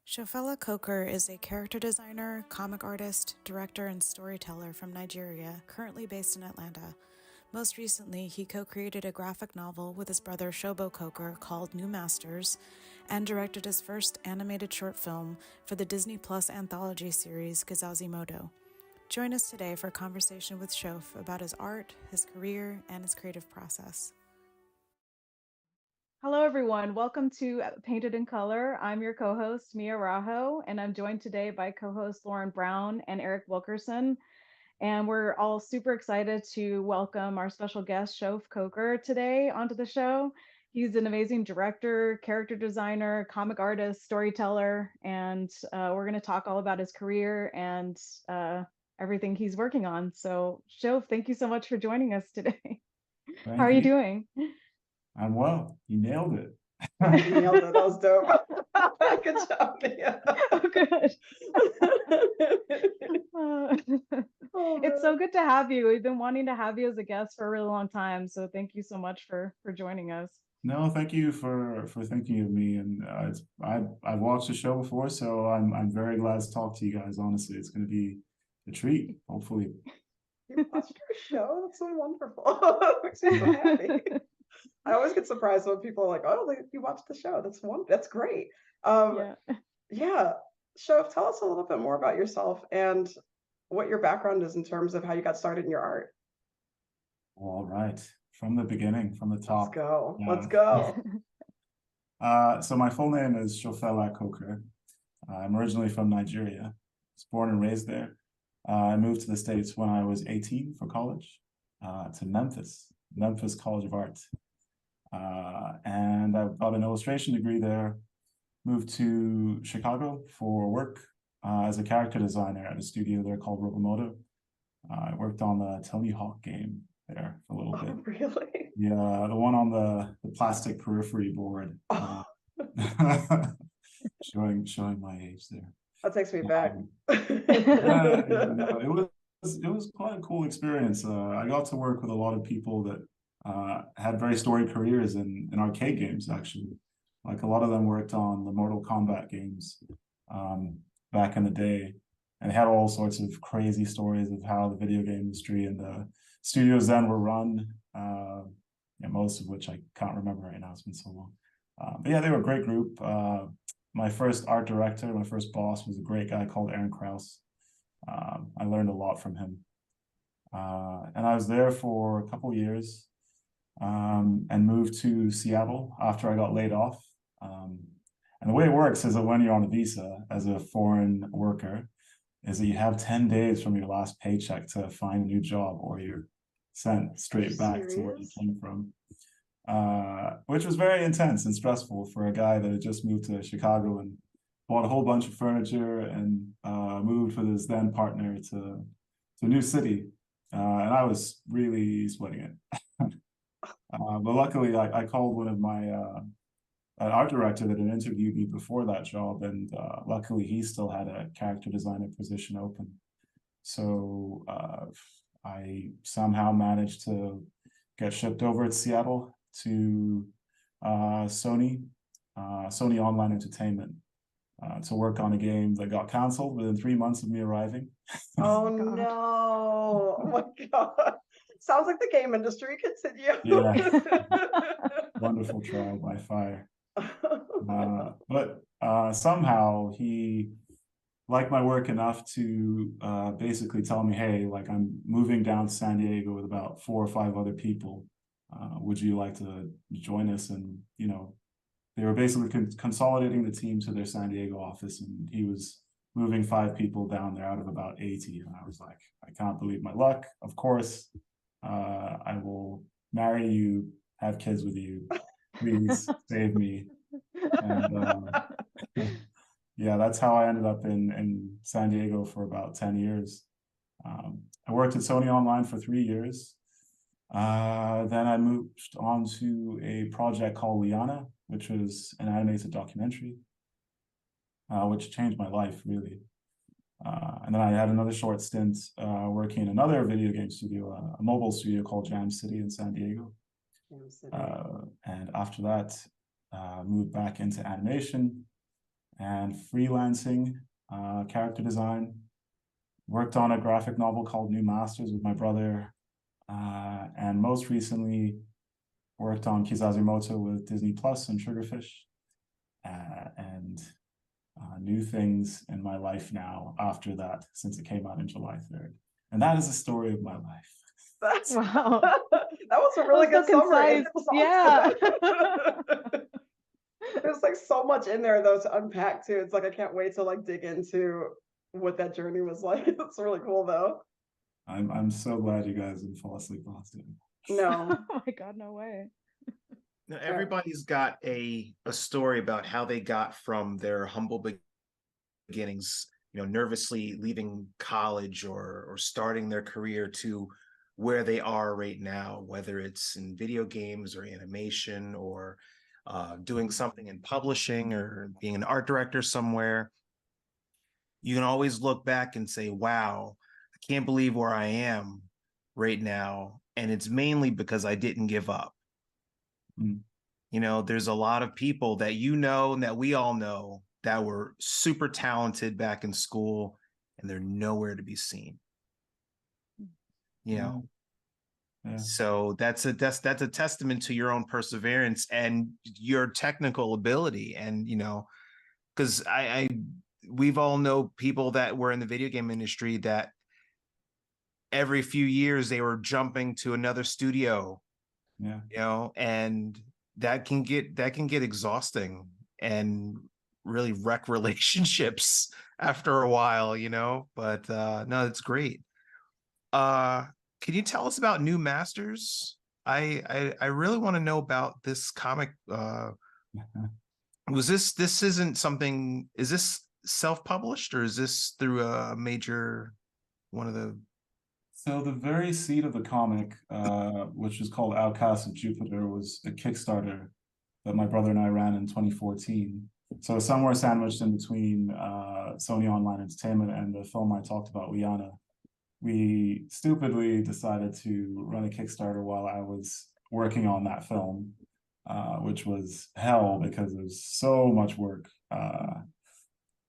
Shofela Coker is a character designer, comic artist, director, and storyteller from Nigeria, currently based in Atlanta. Most recently, he co-created a graphic novel with his brother Shobo Coker called New Masters, and directed his first animated short film for the Disney Plus anthology series Kizazi Moto. Join us today for a conversation with Shof about his art, his career, and his creative process. Hello, everyone. Welcome to Painted in Color. I'm your co-host, Mia Araujo, and I'm joined today by co-host Lauren Brown and Eric Wilkerson. And we're all super excited to welcome our special guest, Shof Coker, today onto the show. He's an amazing director, character designer, comic artist, storyteller, and we're going to talk all about his career and everything he's working on. So, Shof, thank you so much for joining us today. How are Thank you you. doing? I'm well. You nailed it. You nailed it. That was dope. Good job, Mia. Oh, good. It's so good to have you. We've been wanting to have you as a guest for a really long time. So thank you so much for joining us. No, thank you for thinking of me. And I've watched the show before, so I'm very glad to talk to you guys. Honestly, it's going to be a treat. Hopefully. You watched our show? That's so wonderful. Makes me so happy. I always get surprised when people are like, "Oh, you watched the show? That's great." Yeah. Yeah. Show, tell us a little bit more about yourself and what your background is in terms of how you got started in your art. All right. From the beginning, from the top. Let's go. Yeah. Let's go. So my full name is Shofela Coker. I'm originally from Nigeria. I was born and raised there. I moved to the States when I was 18 for college, to Memphis College of Art. And I got an illustration degree there, moved to Chicago for work as a character designer at a studio there called Moto. I worked on the Tony Hawk game there for a little bit. Oh, really? Yeah, the one on the plastic periphery board. Oh. Showing my age there. That takes me back. It was quite a cool experience. I got to work with a lot of people that had very storied careers in arcade games, actually. Like a lot of them worked on the Mortal Kombat games back in the day, and had all sorts of crazy stories of how the video game industry and the studios then were run. Most of which I can't remember right now. It's been so long. But yeah, they were a great group. My first art director, my first boss, was a great guy called Aaron Krause. I learned a lot from him. And I was there for a couple of years and moved to Seattle after I got laid off. And the way it works is that when you're on a visa as a foreign worker, is that you have 10 days from your last paycheck to find a new job, or you're sent straight back to where you came from. Which was very intense and stressful for a guy that had just moved to Chicago and bought a whole bunch of furniture and moved with his then partner to a new city. And I was really sweating it. But luckily, I called one of my an art director that had interviewed me before that job, and luckily he still had a character designer position open. So I somehow managed to get shipped over to Seattle to Sony Online Entertainment to work on a game that got canceled within 3 months of me arriving. Oh no! Oh my god! Sounds like the game industry. Continue. Yeah. Wonderful trial by fire. But somehow he liked my work enough to basically tell me, hey, like, I'm moving down to San Diego with about 4 or 5 other people. Would you like to join us? And, they were basically consolidating the team to their San Diego office, and he was moving 5 people down there out of about 80. And I was like, I can't believe my luck. Of course, I will marry you, have kids with you. Please save me. And yeah, that's how I ended up in San Diego for about 10 years. I worked at Sony Online for 3 years. Then I moved on to a project called Liana, which was an animated documentary, which changed my life, really. And then I had another short stint working in another video game studio, a mobile studio called Jam City in San Diego. And after that, moved back into animation and freelancing, character design. Worked on a graphic novel called New Masters with my brother, and most recently worked on Kizazi Moto with Disney Plus and Sugarfish, and new things in my life now after that, since it came out in July 3rd. And that is the story of my life. That's Wow. that was a really That was good so summary. concise. It was Yeah. awesome. There's like so much in there though to unpack too. It's like I can't wait to like dig into what that journey was like. It's really cool though. I'm so glad you guys didn't fall asleep last night. No. Oh my God, no way. Now, everybody's got a story about how they got from their humble beginnings, nervously leaving college or starting their career to where they are right now, whether it's in video games or animation or doing something in publishing or being an art director somewhere. You can always look back and say, wow, I can't believe where I am right now. And it's mainly because I didn't give up. Mm. There's a lot of people that and that we all know that were super talented back in school and they're nowhere to be seen. Yeah. So that's a testament to your own perseverance and your technical ability. And because we've all know people that were in the video game industry that every few years they were jumping to another studio. And that can get exhausting and really wreck relationships after a while, but no, it's great. Can you tell us about New Masters? I really want to know about this comic. Was this isn't something, is this self-published or is this through a major one of the? So the very seed of the comic, which is called Outcasts of Jupiter, was a Kickstarter that my brother and I ran in 2014. So somewhere sandwiched in between Sony Online Entertainment and the film I talked about, Liana, we stupidly decided to run a Kickstarter while I was working on that film, which was hell because it was so much work.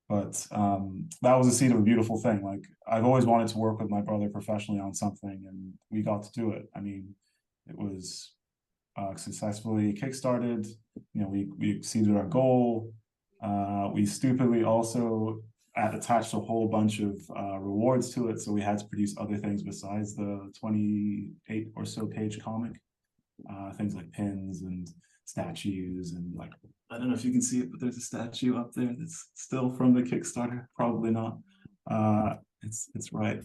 But that was the seed of a beautiful thing. Like, I've always wanted to work with my brother professionally on something, and we got to do it. I mean, it was successfully kickstarted. We exceeded our goal. We stupidly also attached a whole bunch of rewards to it, so we had to produce other things besides the 28 or so page comic. Things like pins and statues, and like, I don't know if you can see it, but there's a statue up there that's still from the Kickstarter. Probably not. It's right.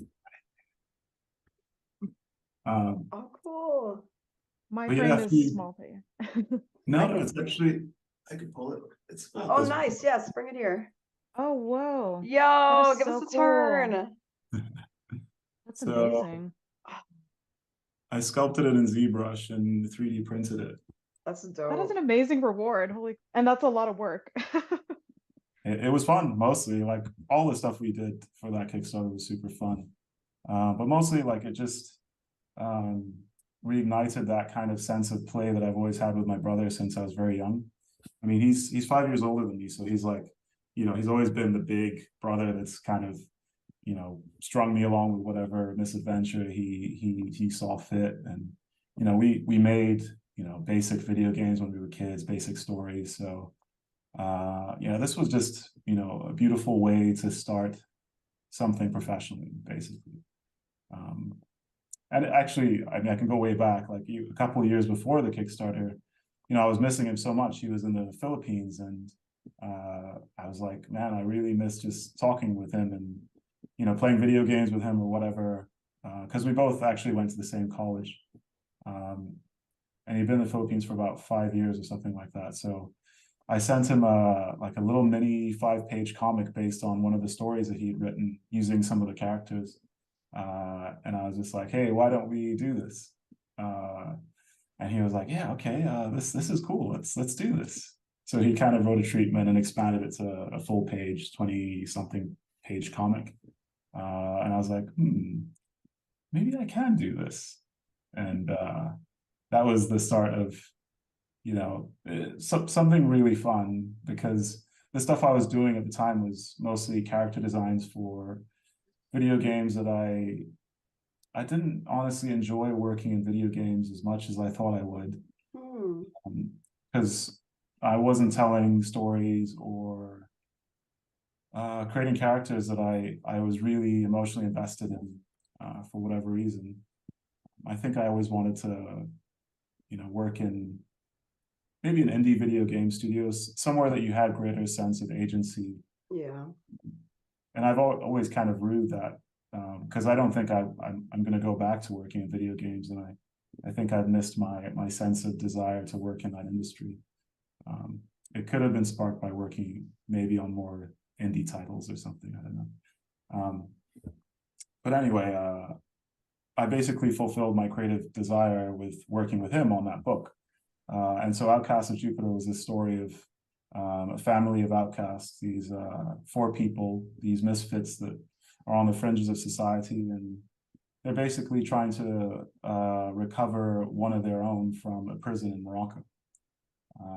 Oh, cool. My But friend yeah, is small player. No, it's actually, I could pull it. It's about Oh, this nice. Yes, bring it here. Oh, whoa. Yo, is give so us a cool. turn. That's So, amazing. I sculpted it in ZBrush and 3D printed it. That's That is dope. an amazing reward. And that's a lot of work. It was fun, mostly. Like, all the stuff we did for that Kickstarter was super fun. But mostly, like, it just reignited that kind of sense of play that I've always had with my brother since I was very young. I mean, he's 5 years older than me, so he's like, he's always been the big brother that's kind of, strung me along with whatever misadventure he saw fit. And we made basic video games when we were kids, basic stories. So this was just a beautiful way to start something professionally, basically. And actually, I mean, I can go way back, like a couple of years before the Kickstarter. I was missing him so much. He was in the Philippines, and I was like, man, I really miss just talking with him and playing video games with him or whatever, because we both actually went to the same college. And he'd been in the Philippines for about 5 years or something like that. So I sent him like a little mini 5-page comic based on one of the stories that he had written using some of the characters. And I was just like, hey, why don't we do this? And he was like, yeah, okay, this is cool. Let's do this. So he kind of wrote a treatment and expanded it to a full page, 20-something page comic. And I was like, maybe I can do this. And that was the start of, something really fun, because the stuff I was doing at the time was mostly character designs for video games that I didn't honestly enjoy working in video games as much as I thought I would, because I wasn't telling stories or creating characters that I was really emotionally invested in for whatever reason. I think I always wanted to, work in maybe an indie video game studios, somewhere that you had greater sense of agency. Yeah. And I've always kind of rued that, because I don't think I'm going to go back to working in video games, and I think I've missed my sense of desire to work in that industry. It could have been sparked by working maybe on more indie titles or something. I don't know. But anyway, I basically fulfilled my creative desire with working with him on that book. And so Outcasts of Jupiter was this story of a family of outcasts, these 4 people, these misfits that are on the fringes of society, and they're basically trying to recover one of their own from a prison in Morocco.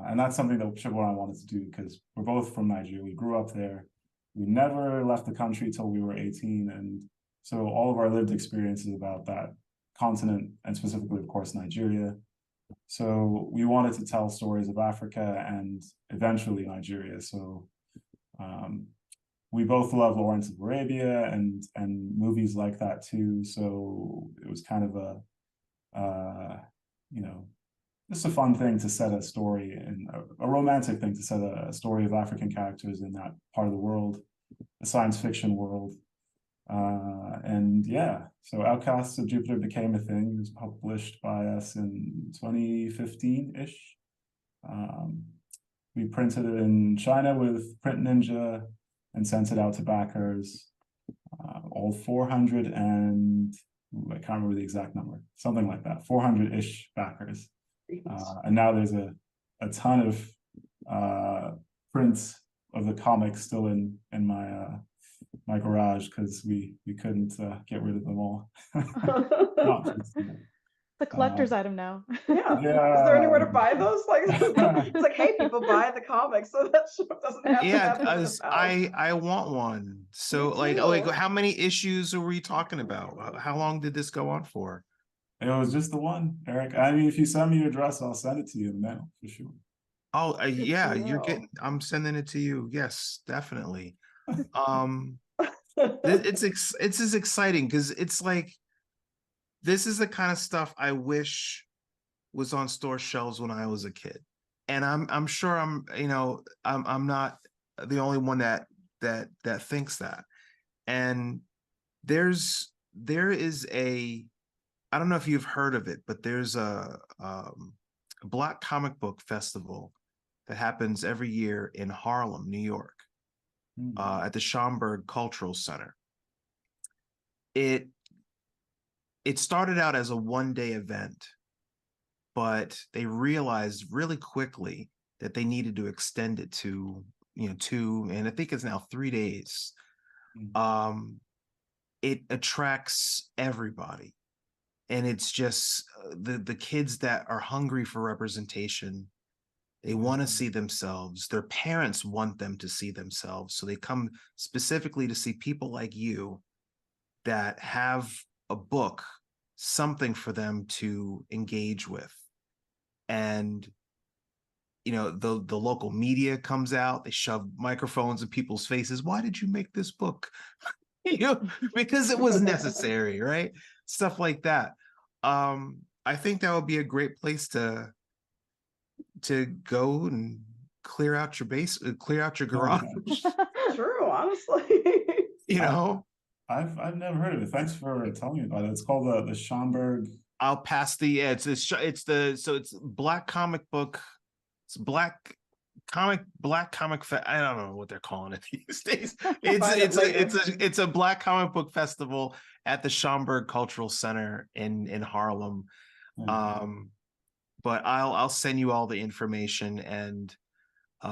And that's something that Shobo and I wanted to do, because we're both from Nigeria. We grew up there. We never left the country till we were 18. And so all of our lived experiences about that continent, and specifically, of course, Nigeria. So we wanted to tell stories of Africa and eventually Nigeria. So we both love Lawrence of Arabia and movies like that too. So it was kind of just a fun thing to set a story, and a romantic thing to set a story of African characters in that part of the world, a science fiction world. And yeah, so Outcasts of Jupiter became a thing. It was published by us in 2015-ish. We printed it in China with Print Ninja and sent it out to backers. All 400 and I can't remember the exact number, something like that, 400-ish backers. And now there's a ton of prints of the comics still in my garage, because we couldn't get rid of them all. The collector's item now. Yeah. Is there anywhere to buy those? Like, it's like, hey, people, buy the comics, so that Shof doesn't have to have it in his house. I want one. So like, how many issues are we talking about? How long did this go on for? It was just the one, Eric. I mean, if you send me your address, I'll send it to you in the mail for sure. Oh, yeah, I'm sending it to you. Yes, definitely. It's as exciting, because it's like, this is the kind of stuff I wish was on store shelves when I was a kid. And I'm sure I'm not the only one that thinks that. And there is I don't know if you've heard of it, but there's a Black comic book festival that happens every year in Harlem, New York, at the Schomburg Cultural Center. It started out as a one-day event, but they realized really quickly that they needed to extend it to 2, and I think it's now 3 days. It attracts everybody, and it's just the kids that are hungry for representation. They want to see themselves. Their parents want them to see themselves, so they come specifically to see people like you that have a book, something for them to engage with. And the local media comes out, they shove microphones in people's faces. Why did you make this book? Because it was necessary, right? Stuff like that. I think that would be a great place to go and clear out your garage. True, honestly. I've never heard of it. Thanks for telling me about it. It's called the Schomburg. I'll pass it's Black comic book. It's Black comic. I don't know what they're calling it these days. It's a Black comic book festival at the Schomburg Cultural Center in Harlem. But I'll send you all the information, and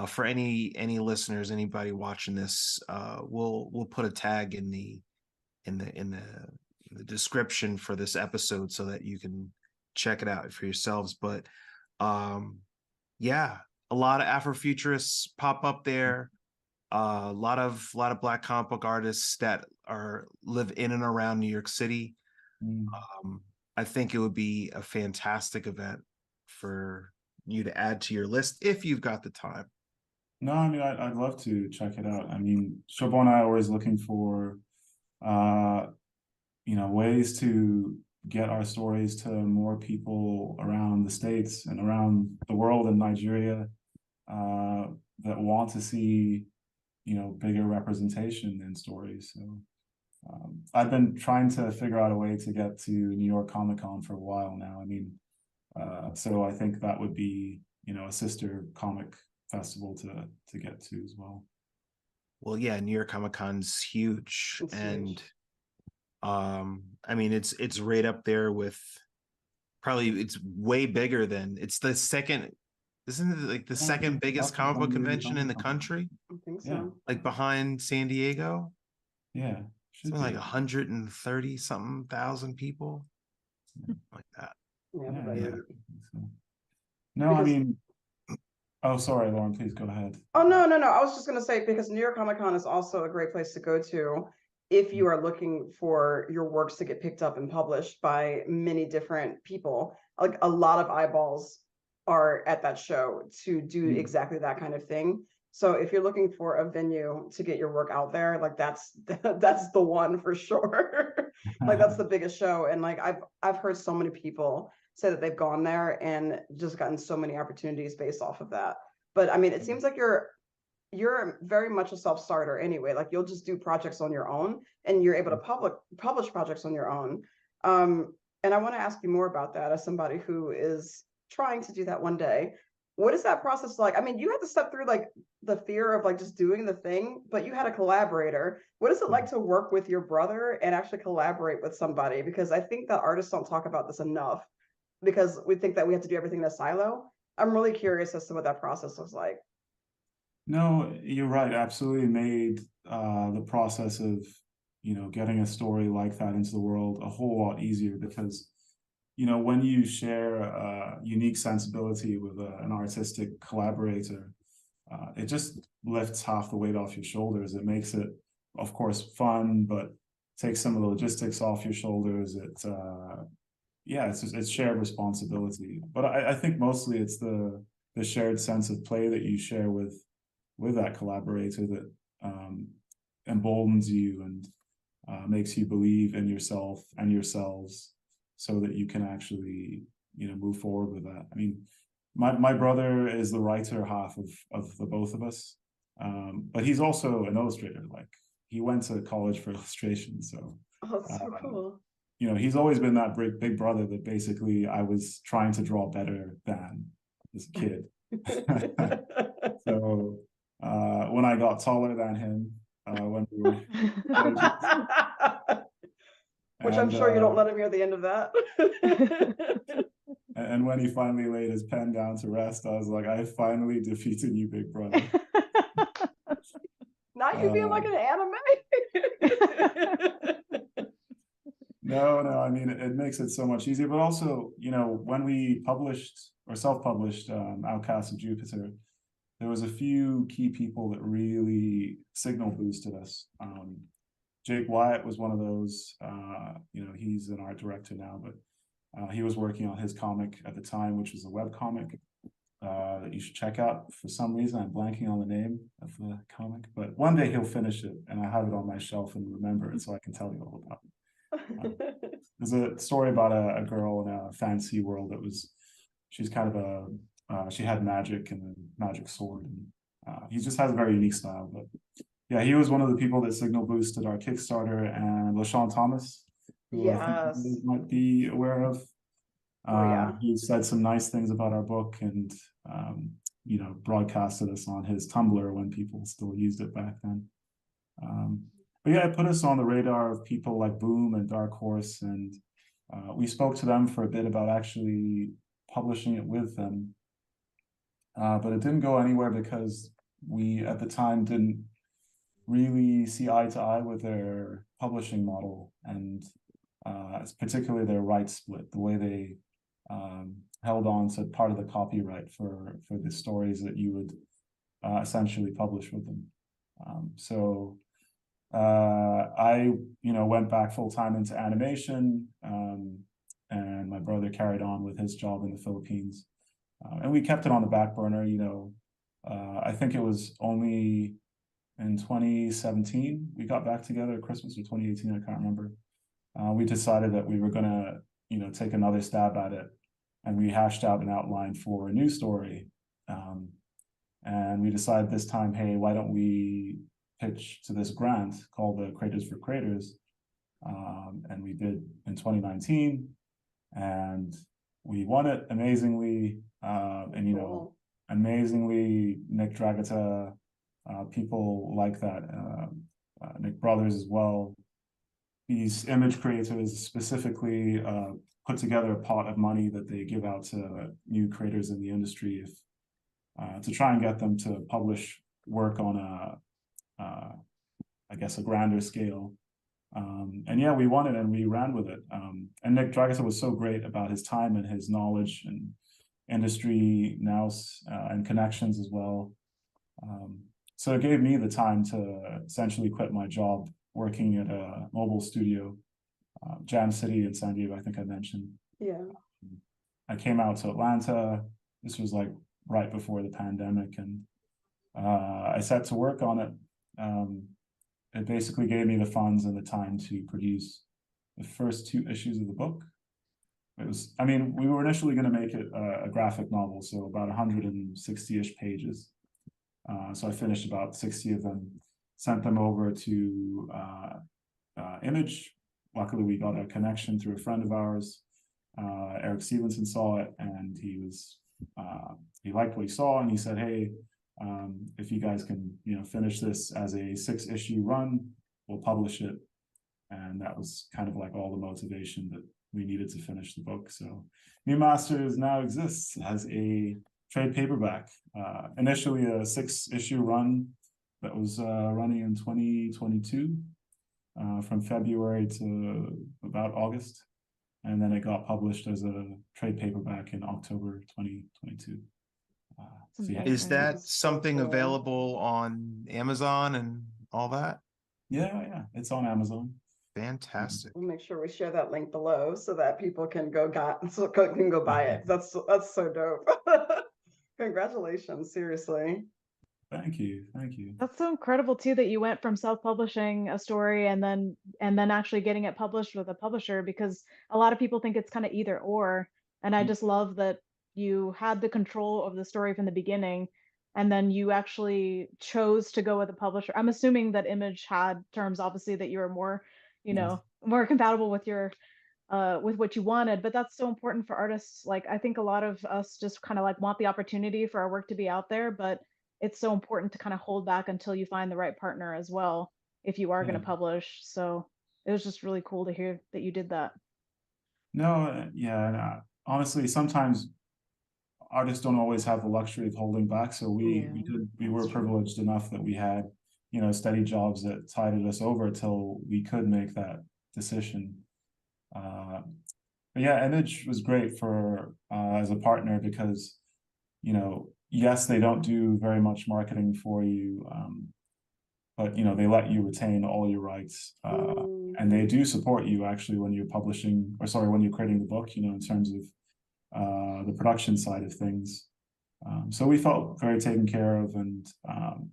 for any listeners, anybody watching this, we'll put a tag in the description for this episode so that you can check it out for yourselves. But yeah, a lot of Afrofuturists pop up there. a lot of Black comic book artists that live in and around New York City. I think it would be a fantastic event for you to add to your list if you've got the time. No, I mean, I'd love to check it out. I mean, Shobo and I are always looking for, ways to get our stories to more people around the States and around the world in Nigeria that want to see, bigger representation in stories. So I've been trying to figure out a way to get to New York Comic Con for a while now. I mean, so I think that would be, a sister comic festival to get to as well. Well, yeah, New York Comic Con's huge. It's and huge. I mean, it's right up there with, probably it's way bigger than, it's the second, isn't it like the second biggest comic book convention in the country? I think so. Yeah. Like behind San Diego? Yeah. Something like 130 something thousand people, like that. Yeah. No, I Because- mean, oh, sorry, Lauren, please go ahead. Oh, no. I was just going to say, because New York Comic Con is also a great place to go to if you are looking for your works to get picked up and published by many different people. Like a lot of eyeballs are at that show to do exactly that kind of thing. So if you're looking for a venue to get your work out there, like that's the one for sure. Like that's the biggest show. And like I've heard so many people say that they've gone there and just gotten so many opportunities based off of that. But I mean, it seems like you're very much a self-starter anyway. Like you'll just do projects on your own and you're able to publish projects on your own. And I want to ask you more about that as somebody who is trying to do that one day. What is that process like? I mean, you had to step through like the fear of like just doing the thing, but you had a collaborator. What is it like to work with your brother and actually collaborate with somebody? Because I think that artists don't talk about this enough because we think that we have to do everything in a silo. I'm really curious as to what that process looks like. No, you're right. Absolutely made the process of, getting a story like that into the world a whole lot easier because, when you share a unique sensibility with an artistic collaborator, it just lifts half the weight off your shoulders. It makes it, of course, fun, but takes some of the logistics off your shoulders. It's shared responsibility. But I think mostly it's the shared sense of play that you share with that collaborator that emboldens you and makes you believe in yourself and yourselves so that you can actually move forward with that. I mean, my brother is the writer half of the both of us, but he's also an illustrator. Like he went to college for illustration, so that's so cool. He's always been that big brother that basically I was trying to draw better than as a kid. So when I got taller than him, when we were which I'm sure you don't let him hear the end of that. And when he finally laid his pen down to rest, I was like, I finally defeated you, big brother. Not you being like an anime. No, I mean, it makes it so much easier. But also, when we published or self-published Outcasts of Jupiter, there was a few key people that really signal boosted us. Jake Wyatt was one of those. He's an art director now, but he was working on his comic at the time, which was a web comic that you should check out. For some reason, I'm blanking on the name of the comic, but one day he'll finish it, and I have it on my shelf and remember it so I can tell you all about it. There's a story about a girl in a fantasy world she's kind of she had magic and a magic sword, and he just has a very unique style. But yeah, he was one of the people that signal boosted our Kickstarter, and LaShawn Thomas, who I think you might be aware of. He said some nice things about our book and broadcasted us on his Tumblr when people still used it back then. But yeah, it put us on the radar of people like Boom and Dark Horse, and we spoke to them for a bit about actually publishing it with them. But it didn't go anywhere because we at the time didn't really see eye to eye with their publishing model, and particularly their rights split, the way they held on to part of the copyright for the stories that you would essentially publish with them. So I, went back full time into animation, and my brother carried on with his job in the Philippines. And we kept it on the back burner, I think it was only in 2017 we got back together, Christmas or 2018, I can't remember. We decided that we were gonna, take another stab at it, and we hashed out an outline for a new story. And we decided this time, hey, why don't we pitch to this grant called the Creators for Creators? And we did in 2019, and we won it amazingly. And Cool. amazingly, Nick Dragata, people like that, Nick Brothers as well. These image creators specifically put together a pot of money that they give out to new creators in the industry to try and get them to publish work on I guess a grander scale. And yeah, we won it and we ran with it. And Nick Dragata was so great about his time and his knowledge and industry nous and connections as well. So it gave me the time to essentially quit my job working at a mobile studio, Jam City in San Diego, I think I mentioned. Yeah. I came out to Atlanta. This was like right before the pandemic, and I set to work on it. It basically gave me the funds and the time to produce the first 2 issues of the book. It was, we were initially going to make it a graphic novel, so about 160-ish pages. So I finished about 60 of them, sent them over to Image. Luckily, we got a connection through a friend of ours. Eric Stevenson saw it, and he liked what he saw, and he said, hey, if you guys can, finish this as a 6-issue run, we'll publish it. And that was kind of like all the motivation that we needed to finish the book. So New Masters now exists as a trade paperback. Initially a 6-issue run that was running in 2022, from February to about August. And then it got published as a trade paperback in October 2022. So yeah. Is that That's so something cool. available on Amazon and all that? Yeah, it's on Amazon. Fantastic. We'll make sure we share that link below so that people can go buy it. That's so dope. Congratulations, seriously. Thank you. That's so incredible too that you went from self-publishing a story and then actually getting it published with a publisher, because a lot of people think it's kind of either or. And I just love that you had the control of the story from the beginning, and then you actually chose to go with a publisher. I'm assuming that Image had terms, obviously, that you were more, more compatible with your with what you wanted. But that's so important for artists. Like, I think a lot of us just kind of like want the opportunity for our work to be out there, but it's so important to kind of hold back until you find the right partner as well, if you are going to publish. So it was just really cool to hear that you did that. No, yeah, honestly, sometimes artists don't always have the luxury of holding back. So we were privileged enough that we had, steady jobs that tided us over till we could make that decision. But yeah, Image was great for as a partner because, yes, they don't do very much marketing for you, but they let you retain all your rights, and they do support you actually when you're when you're creating the book, in terms of the production side of things. So we felt very taken care of, and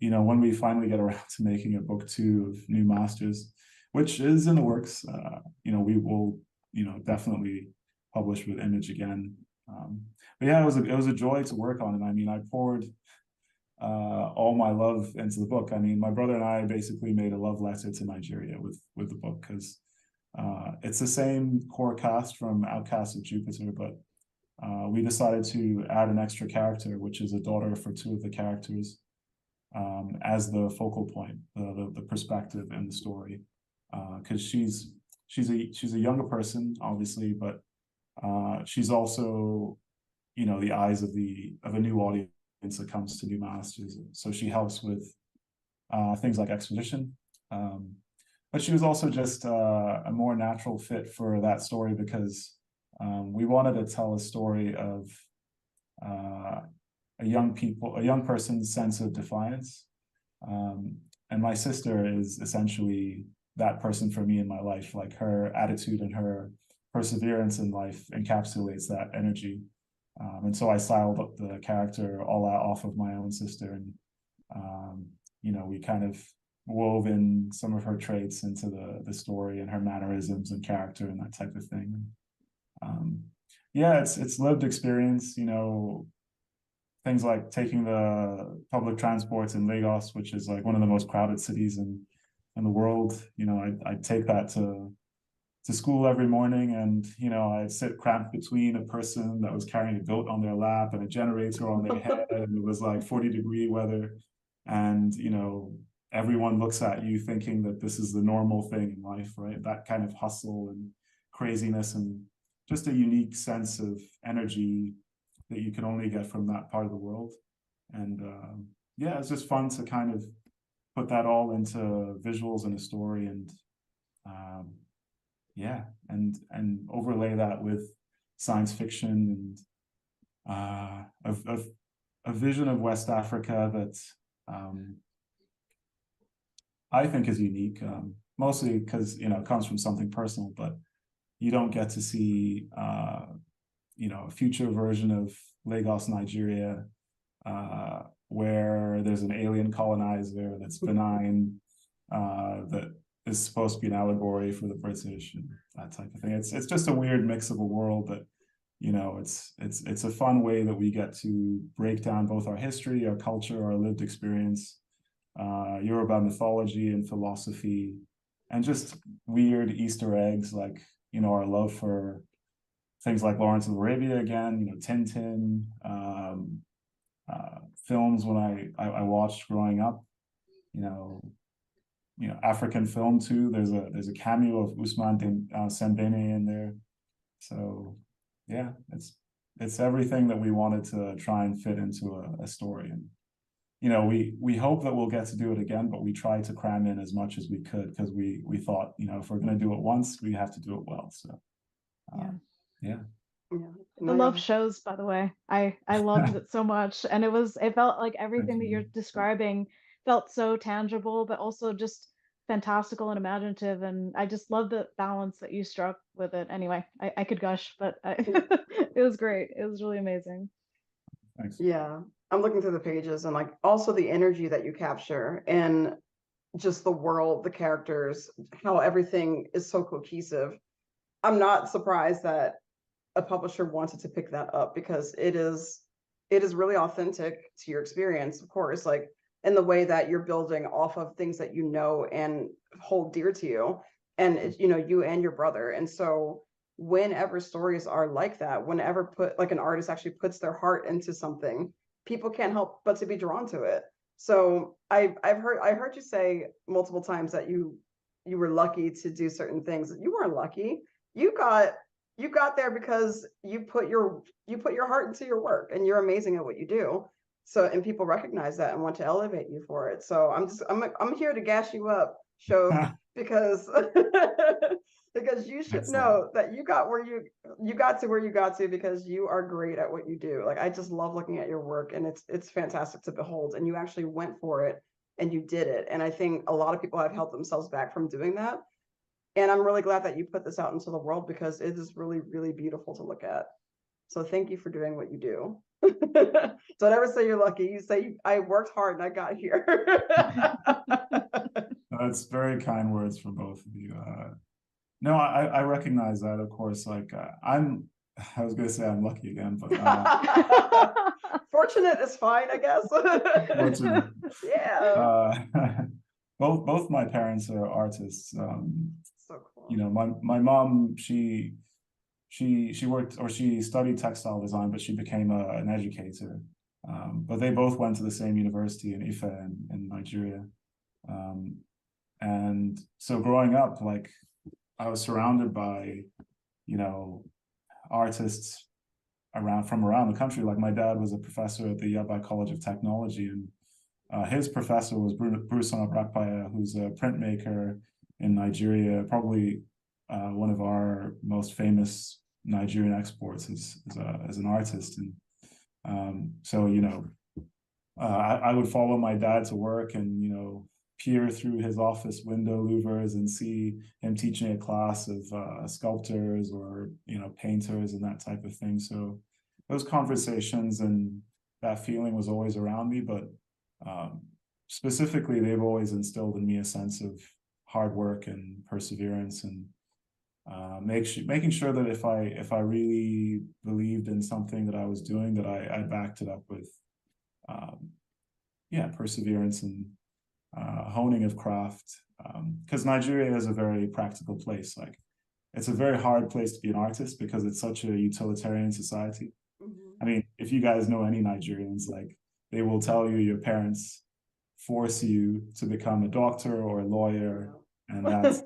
when we finally get around to making a book 2 of New Masters, which is in the works, we will definitely publish with Image again. But yeah, it was a joy to work on it. I poured all my love into the book. My brother and I basically made a love letter to Nigeria with the book, because it's the same core cast from Outcasts of Jupiter, but we decided to add an extra character, which is a daughter for 2 of the characters, as the focal point, the perspective in the story, because she's a younger person, obviously, but she's also the eyes of a new audience that comes to New Masters. So she helps with things like exposition, but she was also just a more natural fit for that story, because we wanted to tell a story of a young person's sense of defiance, my sister is essentially that person for me in my life. Like her attitude and her perseverance in life encapsulates that energy. And so I styled up the character all out off of my own sister, and we kind of wove in some of her traits into the story and her mannerisms and character and that type of thing. It's lived experience, things like taking the public transports in Lagos, which is like one of the most crowded cities in the world. I'd take that to school every morning, and I'd sit cramped between a person that was carrying a goat on their lap and a generator on their head, and it was like 40-degree weather, and everyone looks at you thinking that this is the normal thing in life, right? That kind of hustle and craziness, and just a unique sense of energy that you can only get from that part of the world. And it's just fun to kind of put that all into visuals and a story, and and overlay that with science fiction and a vision of West Africa that I think is unique, mostly because it comes from something personal, but you don't get to see a future version of Lagos, Nigeria, where there's an alien colonizer that's benign, that is supposed to be an allegory for the British and that type of thing. It's just a weird mix of a world that, it's a fun way that we get to break down both our history, our culture, our lived experience, Yoruba mythology and philosophy, and just weird Easter eggs like, our love for things like Lawrence of Arabia again, Tintin, films when I watched growing up, African film too. There's a cameo of Usman Sembene in there. So yeah, it's everything that we wanted to try and fit into a story. And we hope that we'll get to do it again, but we tried to cram in as much as we could, because we thought, if we're going to do it once, we have to do it well. So yeah. The love shows, by the way. I loved it so much, and it felt like everything that you're describing felt so tangible, but also just fantastical and imaginative, and I just love the balance that you struck with it. Anyway, I could gush, but it was great. It was really amazing. Thanks. Yeah, I'm looking through the pages, and like also the energy that you capture, and just the world, the characters, how everything is so cohesive. I'm not surprised that a publisher wanted to pick that up, because it is really authentic to your experience, of course, like in the way that you're building off of things that and hold dear to you, and it's, you and your brother. And so whenever stories are like that, whenever an artist actually puts their heart into something, people can't help but to be drawn to it. So I heard you say multiple times that you were lucky to do certain things. You weren't lucky. You got there because you put your heart into your work, and you're amazing at what you do. So, and people recognize that and want to elevate you for it. So I'm here to gas you up, Shof, because because you should know that you got to where you got to because you are great at what you do. Like, I just love looking at your work, and it's fantastic to behold. And you actually went for it and you did it. And I think a lot of people have held themselves back from doing that. And I'm really glad that you put this out into the world, because it is really, really beautiful to look at. So thank you for doing what you do. Don't ever say you're lucky. You say, I worked hard and I got here. That's very kind words from both of you. No, I recognize that, of course. Like I was going to say I'm lucky again, but fortunate is fine, I guess. Fortunate. Yeah. Both my parents are artists. So cool. My mom, she worked, or she studied textile design, but she became an educator. But they both went to the same university in Ife in Nigeria. And so growing up, like, I was surrounded by, artists from around the country. Like, my dad was a professor at the Yaba College of Technology, and his professor was Bruce Onabrakpaya, who's a printmaker in Nigeria, probably one of our most famous Nigerian exports as an artist. And so I would follow my dad to work, and peer through his office window louvers and see him teaching a class of sculptors or, painters and that type of thing. So those conversations and that feeling was always around me, but specifically, they've always instilled in me a sense of hard work and perseverance, and making sure that if I really believed in something that I was doing, that I backed it up with perseverance and honing of craft, because Nigeria is a very practical place. Like, it's a very hard place to be an artist because it's such a utilitarian society. I mean, if you guys know any Nigerians, like, they will tell you your parents force you to become a doctor or a lawyer, and that's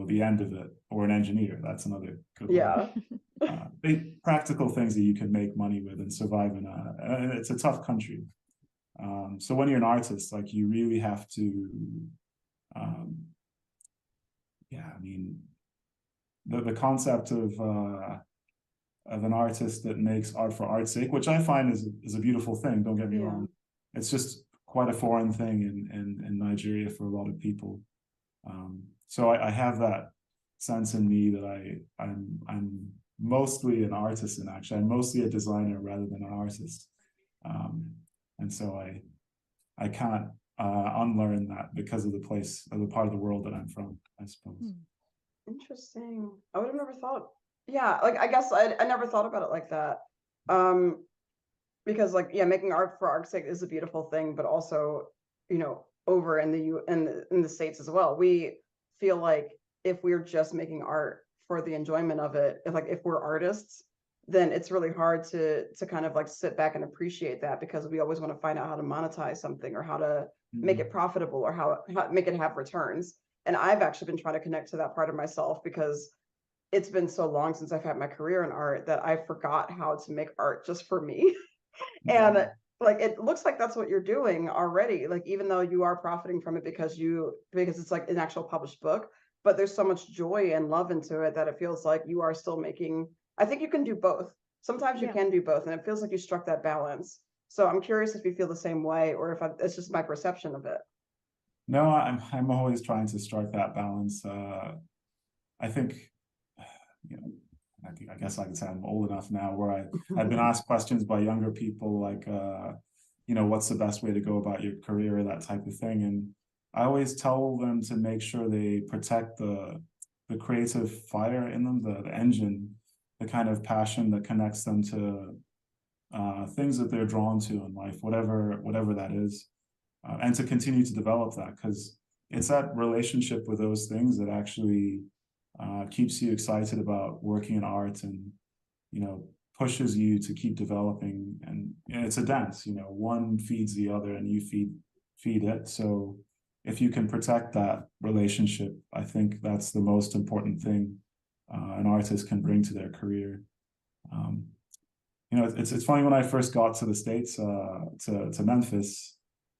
the end of it, or an engineer. That's another good one. Big practical things that you can make money with and survive in. It's a tough country. So when you're an artist, like, you really have to, the concept of an artist that makes art for art's sake, which I find is a beautiful thing. Don't get me wrong. It's just quite a foreign thing in Nigeria for a lot of people. So I have that sense in me that I'm mostly an artist, and actually I'm mostly a designer rather than an artist. And so I can't unlearn that because of the part of the world that I'm from, I suppose. Interesting. I would have never thought. Yeah, like, I guess I never thought about it like that. Because, like, making art for art's sake is a beautiful thing, but also, over in the States as well, we feel like if we're just making art for the enjoyment of it, if we're artists, then it's really hard to kind of like sit back and appreciate that, because we always want to find out how to monetize something, or how to make it profitable, or how make it have returns. And I've actually been trying to connect to that part of myself, because it's been so long since I've had my career in art that I forgot how to make art just for me. And like, it looks like that's what you're doing already. Like, even though you are profiting from it because it's like an actual published book, but there's so much joy and love into it that it feels like you are still making. I think you can do both. Sometimes you can do both, and it feels like you struck that balance. So I'm curious if you feel the same way, or if it's just my perception of it. No, I'm always trying to strike that balance. I think, I guess I can say I'm old enough now where I've been asked questions by younger people like, what's the best way to go about your career, that type of thing. And I always tell them to make sure they protect the creative fire in them, the engine, the kind of passion that connects them to things that they're drawn to in life, whatever that is, and to continue to develop that, because it's that relationship with those things that actually keeps you excited about working in art, and pushes you to keep developing. And it's a dance. One feeds the other, and you feed it. So if you can protect that relationship, I think that's the most important thing an artist can bring to their career. It's funny, when I first got to the States, to Memphis,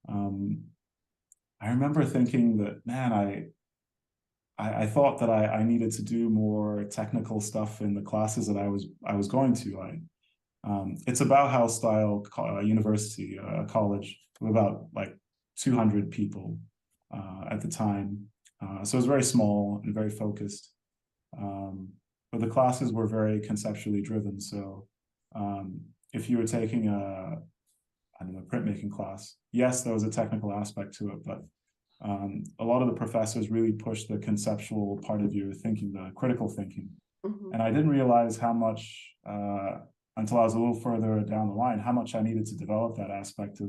I remember thinking that, man, I thought that I needed to do more technical stuff in the classes that I was going to. It's a Bauhaus style university, college, with about like 200 people at the time. So it was very small and very focused. But the classes were very conceptually driven. So if you were taking a printmaking class, yes, there was a technical aspect to it, but a lot of the professors really pushed the conceptual part of your thinking, the critical thinking. And I didn't realize how much, until I was a little further down the line, how much I needed to develop that aspect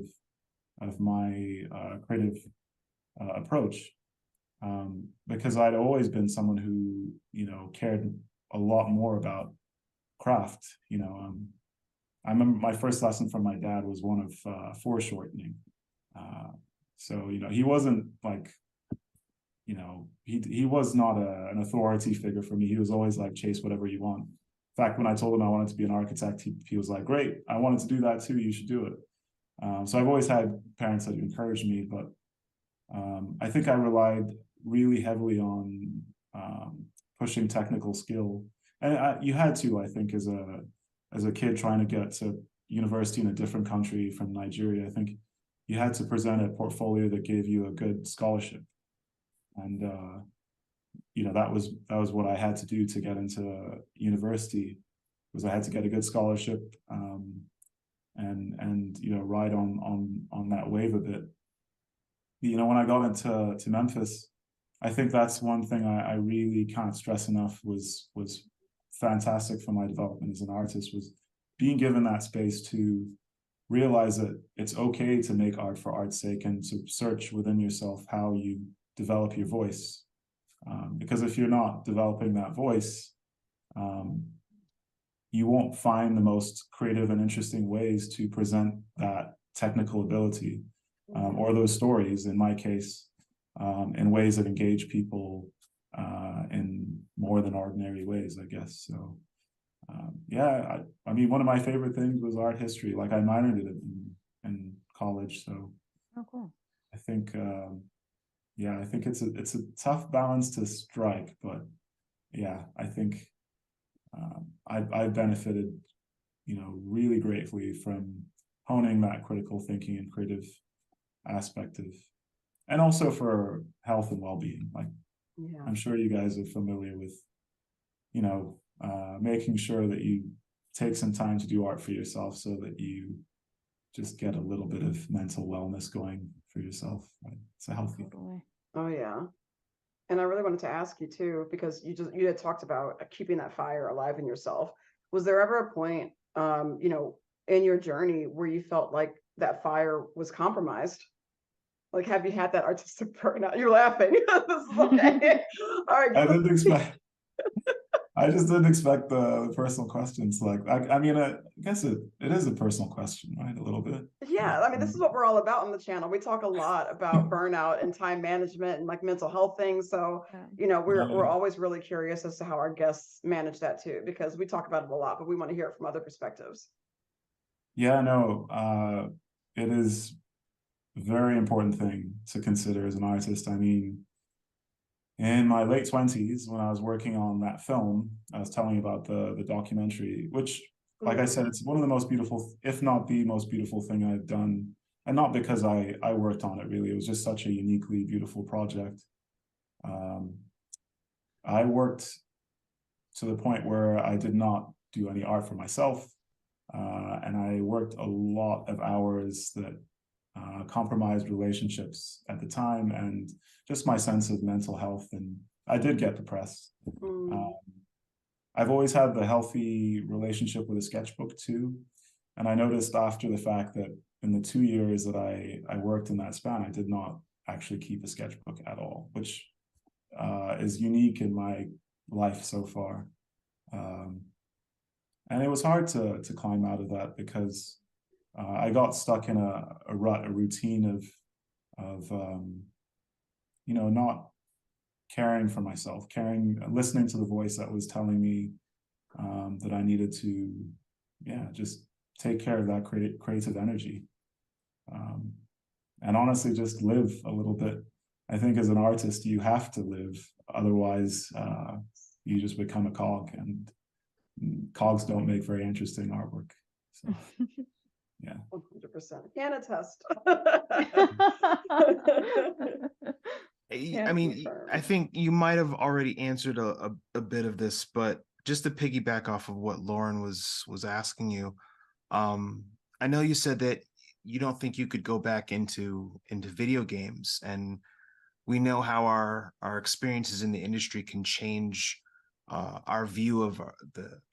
of my creative approach. Because I'd always been someone who, cared a lot more about craft. I remember my first lesson from my dad was one of foreshortening. So, he wasn't like, he was not an authority figure for me. He was always like, chase whatever you want. In fact, when I told him I wanted to be an architect, he was like, great, I wanted to do that too, you should do it. So I've always had parents that encouraged me, but I think I relied really heavily on pushing technical skill. And you had to, I think, as a kid trying to get to university in a different country from Nigeria. I think, you had to present a portfolio that gave you a good scholarship. And you know, that was what I had to do to get into university, was I had to get a good scholarship, and you know, ride on that wave a bit. You know, when I got into Memphis, I think that's one thing I really can't stress enough was fantastic for my development as an artist, was being given that space to realize that it's okay to make art for art's sake and to search within yourself how you develop your voice. Because if you're not developing that voice, you won't find the most creative and interesting ways to present that technical ability, or those stories, in my case, in ways that engage people in more than ordinary ways, I guess. So yeah, I mean, one of my favorite things was art history. Like, I minored in it in college. So Oh, cool. I think yeah, I think it's a tough balance to strike, but yeah, I think I've benefited, you know, really gratefully from honing that critical thinking and creative aspect of, and also for health and well-being. Like, Yeah. I'm sure you guys are familiar with, you know, making sure that you take some time to do art for yourself so that you just get a little bit of mental wellness going for yourself. Right? It's a healthy. Totally. Oh yeah. And I really wanted to ask you too, because you had talked about keeping that fire alive in yourself. Was there ever a point, you know, in your journey where you felt like that fire was compromised? Like, have you had that artistic burnout? You're laughing. This is okay. All right. I didn't expect. I just didn't expect the personal questions. Like, I mean, I guess it is a personal question, right? A little bit. Yeah, I mean, this is what we're all about on the channel. We talk a lot about burnout and time management and like mental health things. So, you know, we're always really curious as to how our guests manage that too, because we talk about it a lot, but we want to hear it from other perspectives. Yeah, no, it is a very important thing to consider as an artist. I mean, in my late 20s, when I was working on that film, I was telling you about the documentary, which, like I said, it's one of the most beautiful, if not the most beautiful thing I've done. And not because I worked on it, really. It was just such a uniquely beautiful project. I worked to the point where I did not do any art for myself. And I worked a lot of hours that compromised relationships at the time, and just my sense of mental health. And I did get depressed. I've always had the healthy relationship with a sketchbook too. And I noticed after the fact that in the 2 years that I worked in that span, I did not actually keep a sketchbook at all, which is unique in my life so far. And it was hard to climb out of that, because I got stuck in a rut, a routine of you know, not caring for myself, listening to the voice that was telling me that I needed to, yeah, just take care of that creative energy. And honestly, just live a little bit. I think as an artist, you have to live. Otherwise, you just become a cog, and cogs don't make very interesting artwork. So, yeah. 100%. Can attest. I mean, I think you might have already answered a bit of this, but just to piggyback off of what Lauren was asking you, I know you said that you don't think you could go back into video games, and we know how our experiences in the industry can change our view of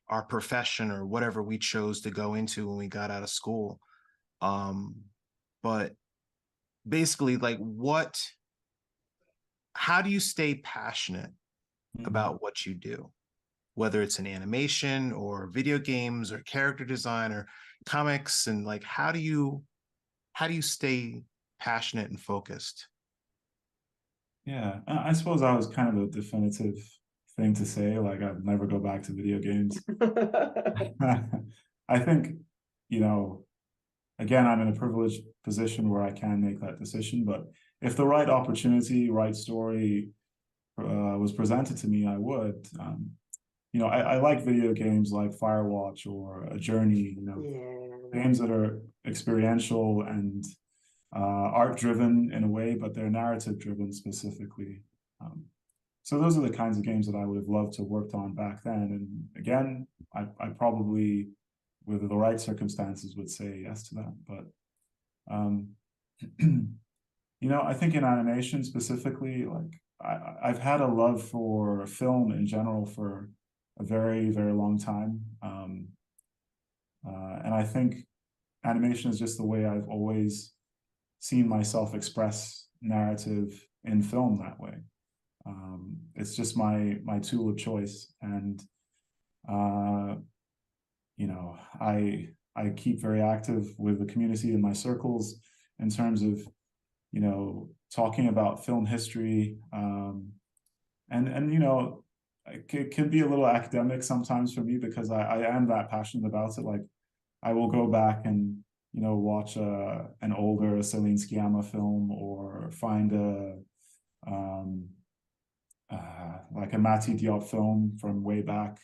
our profession or whatever we chose to go into when we got out of school. But basically, like, how do you stay passionate about what you do, whether it's in animation or video games or character design or comics? And like, how do you stay passionate and focused? Yeah, I suppose that was kind of a definitive thing to say. Like, I'd never go back to video games. I think, you know, again, I'm in a privileged position where I can make that decision. But if the right opportunity, right story was presented to me, I would. You know, I like video games like Firewatch or A Journey. You know, games that are experiential and art driven in a way, but they're narrative driven specifically. So those are the kinds of games that I would have loved to have worked on back then. And again, I probably, with the right circumstances, would say yes to that. But I think in animation specifically, like I've had a love for film in general for a very, very long time. And I think animation is just the way I've always seen myself express narrative in film that way. It's just my tool of choice. And, I keep very active with the community in my circles in terms of, talking about film history. It can be a little academic sometimes for me because I am that passionate about it. Like I will go back and, watch an older Celine Sciamma film or find like a Mati Diop film from way back,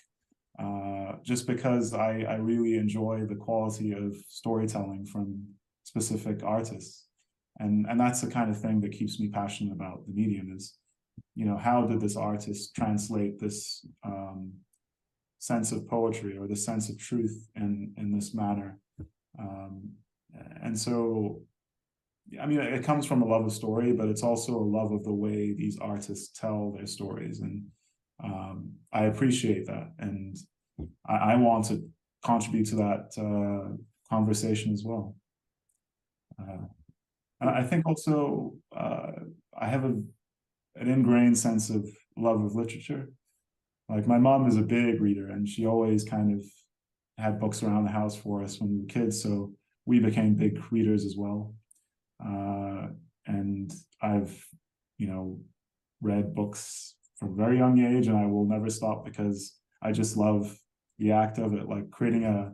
just because I really enjoy the quality of storytelling from specific artists. And that's the kind of thing that keeps me passionate about the medium is, how did this artist translate this sense of poetry or the sense of truth in this manner? And so, I mean, it comes from a love of story, but it's also a love of the way these artists tell their stories. And I appreciate that. And I want to contribute to that conversation as well. And I think also I have an ingrained sense of love of literature. Like my mom is a big reader and she always kind of had books around the house for us when we were kids. So we became big readers as well. And I've, read books from a very young age and I will never stop because I just love the act of it, like creating a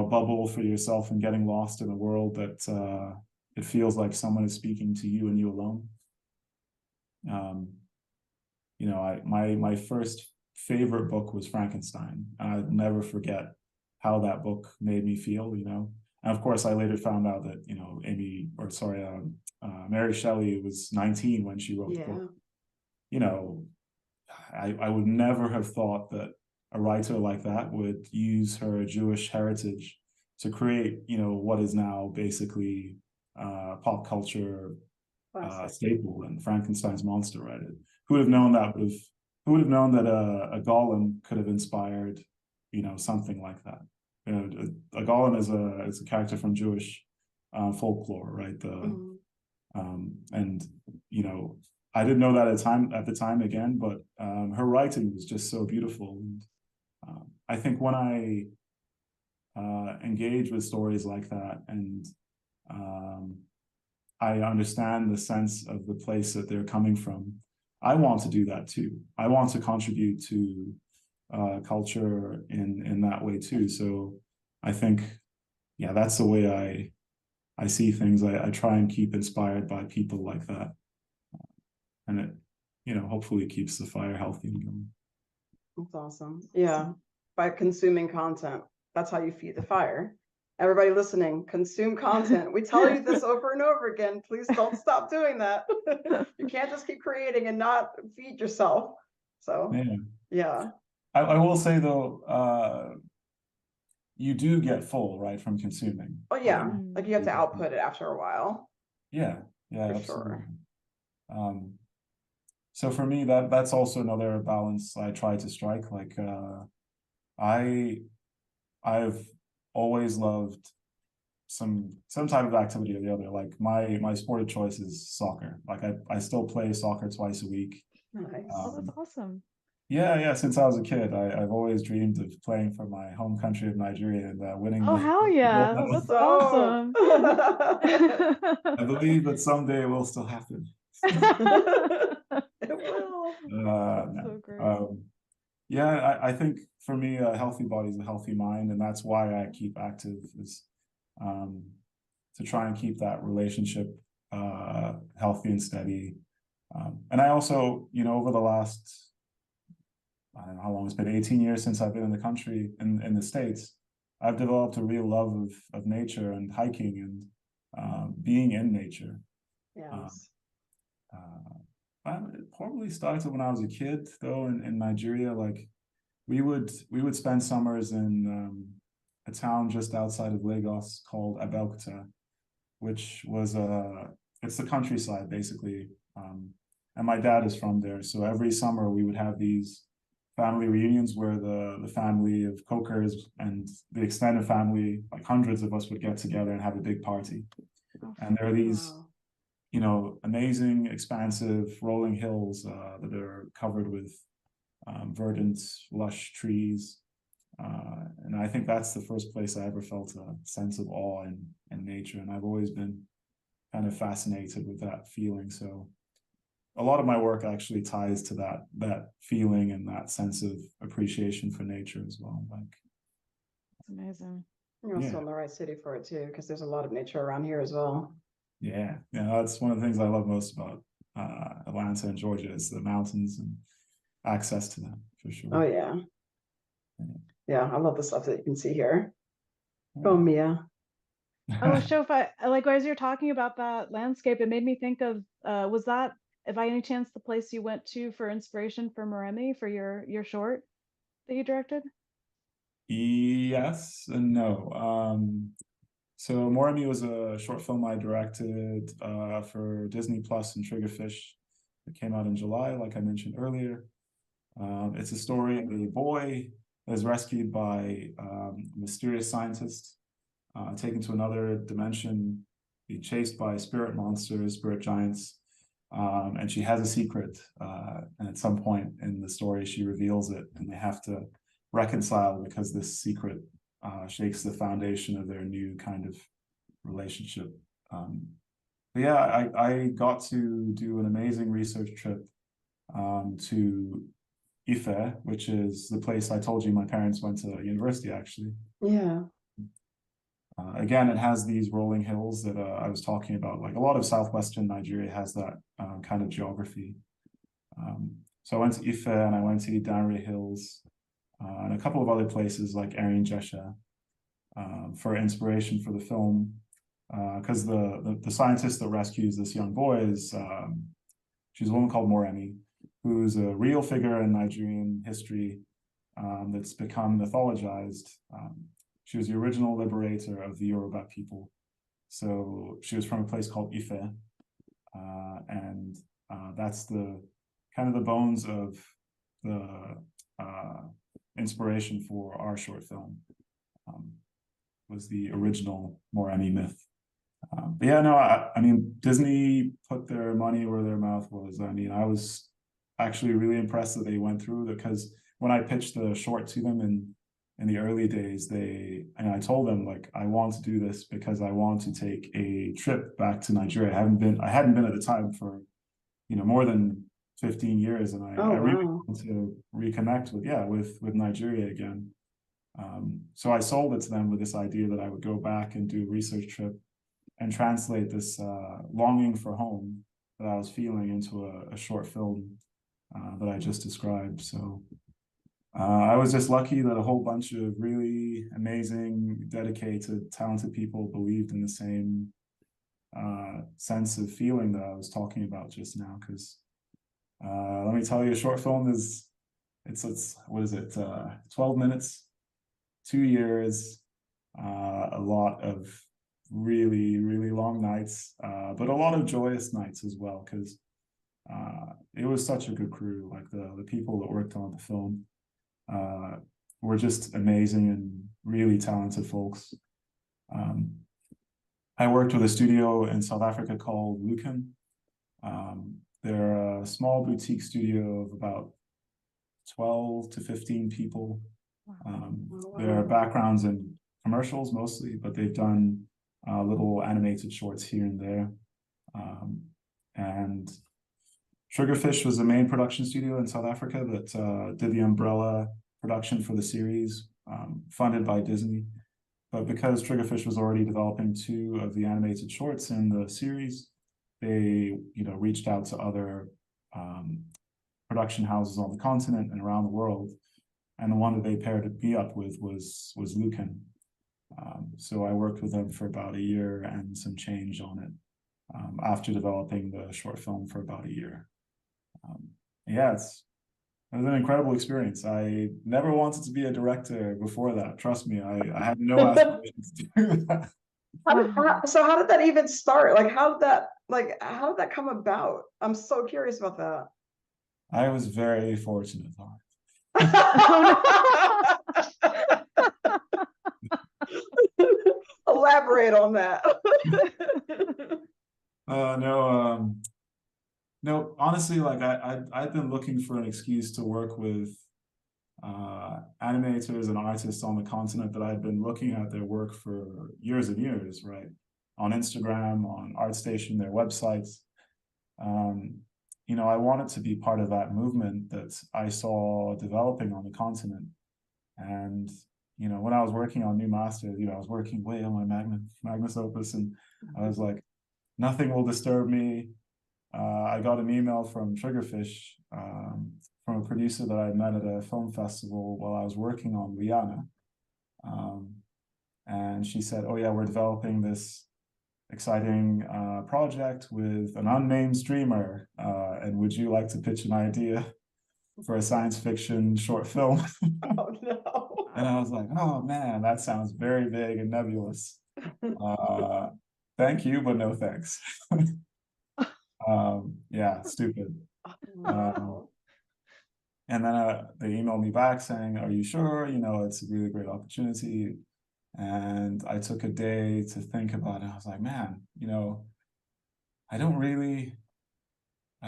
bubble for yourself and getting lost in a world that it feels like someone is speaking to you and you alone. My first favorite book was Frankenstein, and I'll never forget how that book made me feel. And of course, I later found out that Mary Shelley was 19 when she wrote the book. I would never have thought that a writer like that would use her Jewish heritage to create, what is now basically pop culture staple and Frankenstein's monster, right? Who would have known that who would have known that a golem could have inspired, something like that? A golem is a character from Jewish folklore, right? And I didn't know that at the time again, but her writing was just so beautiful. And I think when I engage with stories like that and I understand the sense of the place that they're coming from, I want to do that too. I want to contribute to culture in that way too. So I think, that's the way I see things. I try and keep inspired by people like that. And it, hopefully keeps the fire healthy and going. That's awesome. Yeah. By consuming content, that's how you feed the fire. Everybody listening, consume content. We tell you this over and over again. Please don't stop doing that. You can't just keep creating and not feed yourself. So, yeah. I will say though, you do get full, right, from consuming. Oh yeah, like you have to output it after a while. Yeah, for absolutely. Sure. So for me, that's also another balance I try to strike. Like I've always loved some type of activity or the other. Like my sport of choice is soccer. Like I still play soccer twice a week. Nice. That's awesome. Yeah. Since I was a kid, I've always dreamed of playing for my home country of Nigeria and winning. Oh, hell yeah. That's awesome. I believe that someday it will still happen. It will. So great. I think for me, a healthy body is a healthy mind, and that's why I keep active, is to try and keep that relationship healthy and steady. And I also, over the last, I don't know how long it's been, 18 years since I've been in the country, in the States, I've developed a real love of nature and hiking, being in nature. Yes. It probably started when I was a kid, though, in Nigeria. Like we would spend summers in a town just outside of Lagos called Abeokuta, which was it's the countryside basically. And my dad is from there, so every summer we would have these family reunions where the family of Cokers and the extended family, like hundreds of us, would get together and have a big party. And there are these, you know, amazing, expansive rolling hills that are covered with verdant, lush trees. And I think that's the first place I ever felt a sense of awe in nature. And I've always been kind of fascinated with that feeling. So a lot of my work actually ties to that feeling and that sense of appreciation for nature as well. Like, it's amazing. You're also in the right city for it too, because there's a lot of nature around here as well. Yeah, that's one of the things I love most about Atlanta and Georgia is the mountains and access to them, for sure. Oh yeah. Yeah, I love the stuff that you can see here. Oh, Mia. Oh, Shof, like as you're talking about that landscape, it made me think of was that, if by any chance, the place you went to for inspiration for Moremi for your short that you directed? Yes and no. So Moremi was a short film I directed for Disney Plus and Triggerfish. It came out in July, like I mentioned earlier. It's a story of a boy that is rescued by a mysterious scientist, taken to another dimension, being chased by spirit monsters, spirit giants, and she has a secret. And at some point in the story, she reveals it, and they have to reconcile because this secret shakes the foundation of their new kind of relationship. But yeah, I got to do an amazing research trip to Ife, which is the place I told you my parents went to university, actually. Yeah. Again, it has these rolling hills that I was talking about. Like a lot of southwestern Nigeria has that kind of geography. So I went to Ife and I went to the Idanre Hills and a couple of other places like Erin Jesha for inspiration for the film. Because the scientist that rescues this young boy is she's a woman called Moremi, who's a real figure in Nigerian history that's become mythologized. She was the original liberator of the Yoruba people. So she was from a place called Ife, and that's the kind of the bones of the inspiration for our short film. Was the original Moremi myth. But yeah, no, I mean, Disney put their money where their mouth was. I mean, I was actually really impressed that they went through it, because when I pitched the short to them in the early days, I told them, like, I want to do this because I want to take a trip back to Nigeria. I hadn't been at the time for, more than 15 years. And I really want to reconnect with Nigeria again. So I sold it to them with this idea that I would go back and do a research trip and translate this longing for home that I was feeling into a short film that I just described. So I was just lucky that a whole bunch of really amazing, dedicated, talented people believed in the same sense of feeling that I was talking about just now. Because let me tell you, a short film is, it's what is it, 12 minutes, 2 years, a lot of really, really long nights, but a lot of joyous nights as well, because it was such a good crew. Like the people that worked on the film were just amazing and really talented folks. I worked with a studio in South Africa called Wilkerson. They're a small boutique studio of about 12 to 15 people. Their backgrounds in commercials mostly, but they've done little animated shorts here and there. And Triggerfish was the main production studio in South Africa that did the umbrella production for the series, funded by Disney. But because Triggerfish was already developing 2 of the animated shorts in the series, they reached out to other production houses on the continent and around the world. And the one that they paired me up with was Lucan. So I worked with them for about a year and some change on it after developing the short film for about a year. Yeah, it was an incredible experience. I never wanted to be a director before that. Trust me, I had no aspirations to do that. So how did that even start? Like, how did that come about? I'm so curious about that. I was very fortunate. Elaborate on that. No, honestly, like I've been looking for an excuse to work with animators and artists on the continent that I'd been looking at their work for years and years, right? On Instagram, on ArtStation, their websites. I wanted to be part of that movement that I saw developing on the continent. And, when I was working on New Masters, I was working way on my Magnus Opus, and I was like, nothing will disturb me. I got an email from Triggerfish, from a producer that I met at a film festival while I was working on Liana. And she said, oh yeah, we're developing this exciting project with an unnamed streamer. And would you like to pitch an idea for a science fiction short film? Oh no. And I was like, oh man, that sounds very vague and nebulous. Thank you, but no thanks. Yeah, stupid. Wow. And then they emailed me back saying, are you sure? It's a really great opportunity. And I took a day to think about it. I was like, man, I've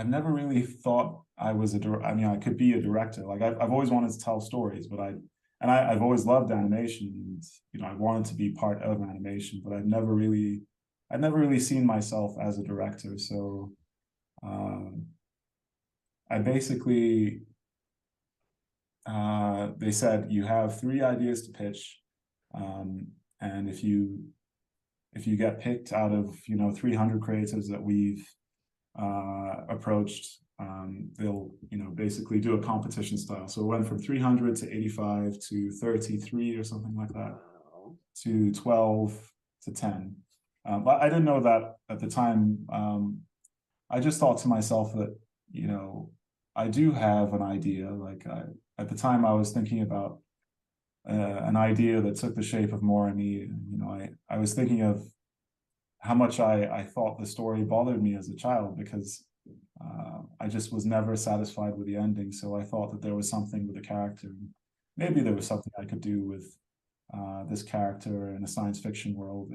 never really thought I was I could be a director. Like I've always wanted to tell stories, but I've always loved animation. And, I wanted to be part of animation, but I'd never really seen myself as a director. So I basically, they said, you have 3 ideas to pitch. And if you get picked out of 300 creators that we've approached, they'll basically do a competition style. So it went from 300 to 85 to 33 or something like that, to 12 to 10. But I didn't know that at the time. I just thought to myself that I do have an idea. Like at the time I was thinking about an idea that took the shape of Moremi. I was thinking of how much I thought the story bothered me as a child, because I just was never satisfied with the ending. So I thought that there was something with the character. Maybe there was something I could do with this character in a science fiction world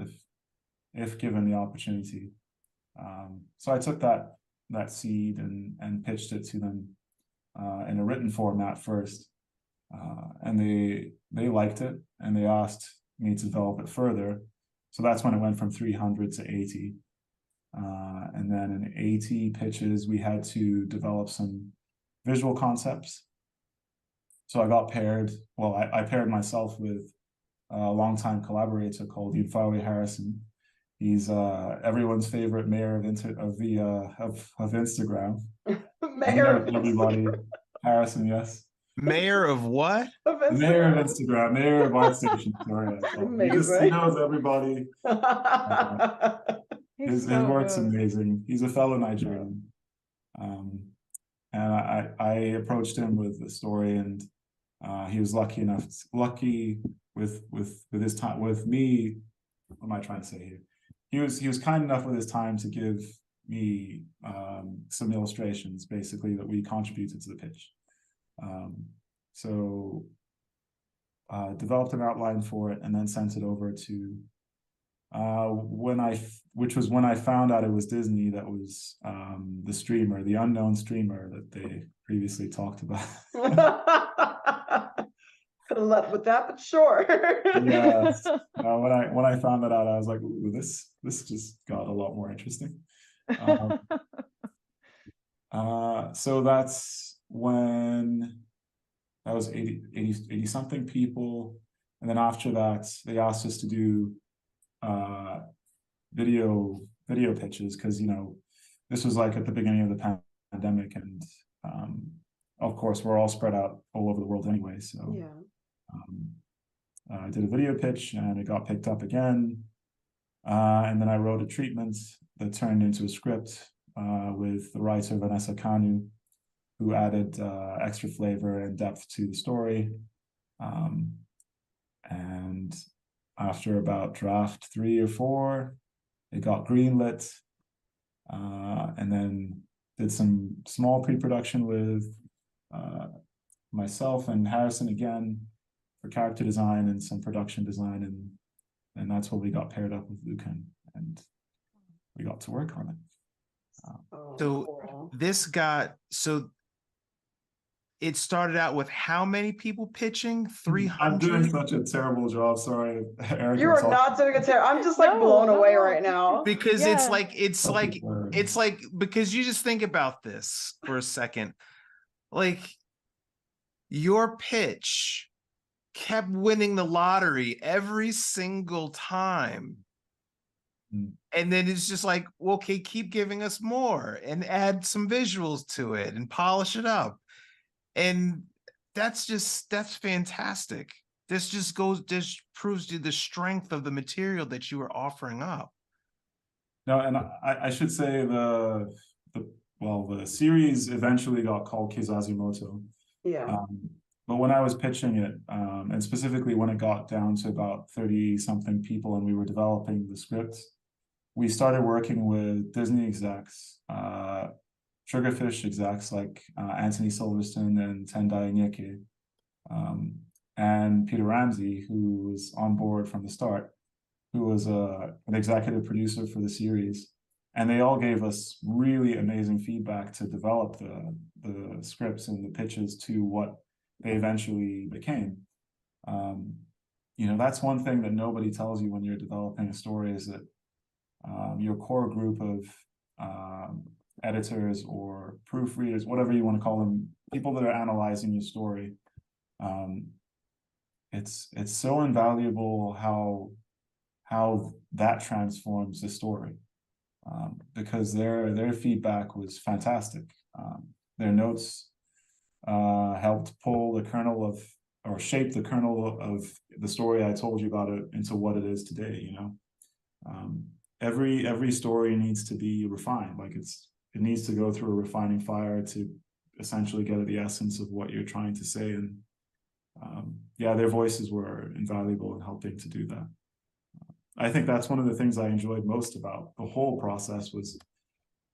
if given the opportunity. So I took that seed and pitched it to them in a written format first. And they liked it, and they asked me to develop it further. So that's when it went from 300 to 80. And then in 80 pitches, we had to develop some visual concepts. So I got paired, I paired myself with a longtime collaborator called Yinfawi Harrison. He's everyone's favorite mayor of Instagram. Mayor of everybody. Harrison, yes. Mayor of what? Mayor of Instagram, mayor of ArtStation. Sorry, he knows everybody. His work's amazing. He's a fellow Nigerian, and I approached him with the story, and he was lucky with his time with me. What am I trying to say here? He was kind enough with his time to give me some illustrations, basically, that we contributed to the pitch. So developed an outline for it, and then sent it over to which was when I found out it was Disney that was the streamer, the unknown streamer that they previously talked about. Could have left with that, but sure. Yes. When I found that out, I was like, ooh, this just got a lot more interesting. So that's when that was 80 something people. And then after that, they asked us to do video pitches, because this was like at the beginning of the pandemic, and of course we're all spread out all over the world anyway. So yeah. I did a video pitch and it got picked up again. And then I wrote a treatment that turned into a script with the writer Vanessa Kanu, who added extra flavor and depth to the story. And after about draft 3 or 4, it got greenlit. And then did some small pre-production with myself and Harrison again for character design and some production design, and that's what we got paired up with Lucan, and we got to work on it. So this got, so it started out with how many people pitching? 300? I'm doing such a terrible job. Sorry, Eric. You are not doing a terrible. I'm just like blown away right now. Because Yeah. it's like because you just think about this for a second. Like your pitch kept winning the lottery every single time. And then it's just like, well, okay, keep giving us more and add some visuals to it and polish it up. And that's fantastic. This proves you the strength of the material that you are offering up. No, and I should say the series eventually got called Kizazi Moto. Yeah. But when I was pitching it, and specifically when it got down to about 30 something people and we were developing the script, we started working with Disney execs, Sugarfish execs like Anthony Silverstone and Tendai Nyeke, and Peter Ramsey, who was on board from the start, who was an executive producer for the series. And they all gave us really amazing feedback to develop the scripts and the pitches to what they eventually became. That's one thing that nobody tells you when you're developing a story, is that your core group of editors or proofreaders, whatever you want to call them, people that are analyzing your story, it's so invaluable how that transforms the story, because their feedback was fantastic. Their notes helped pull the kernel of, or shape the kernel of the story I told you about it into what it is today. Every story needs to be refined. Like it needs to go through a refining fire to essentially get at the essence of what you're trying to say. And their voices were invaluable in helping to do that. I think that's one of the things I enjoyed most about the whole process was,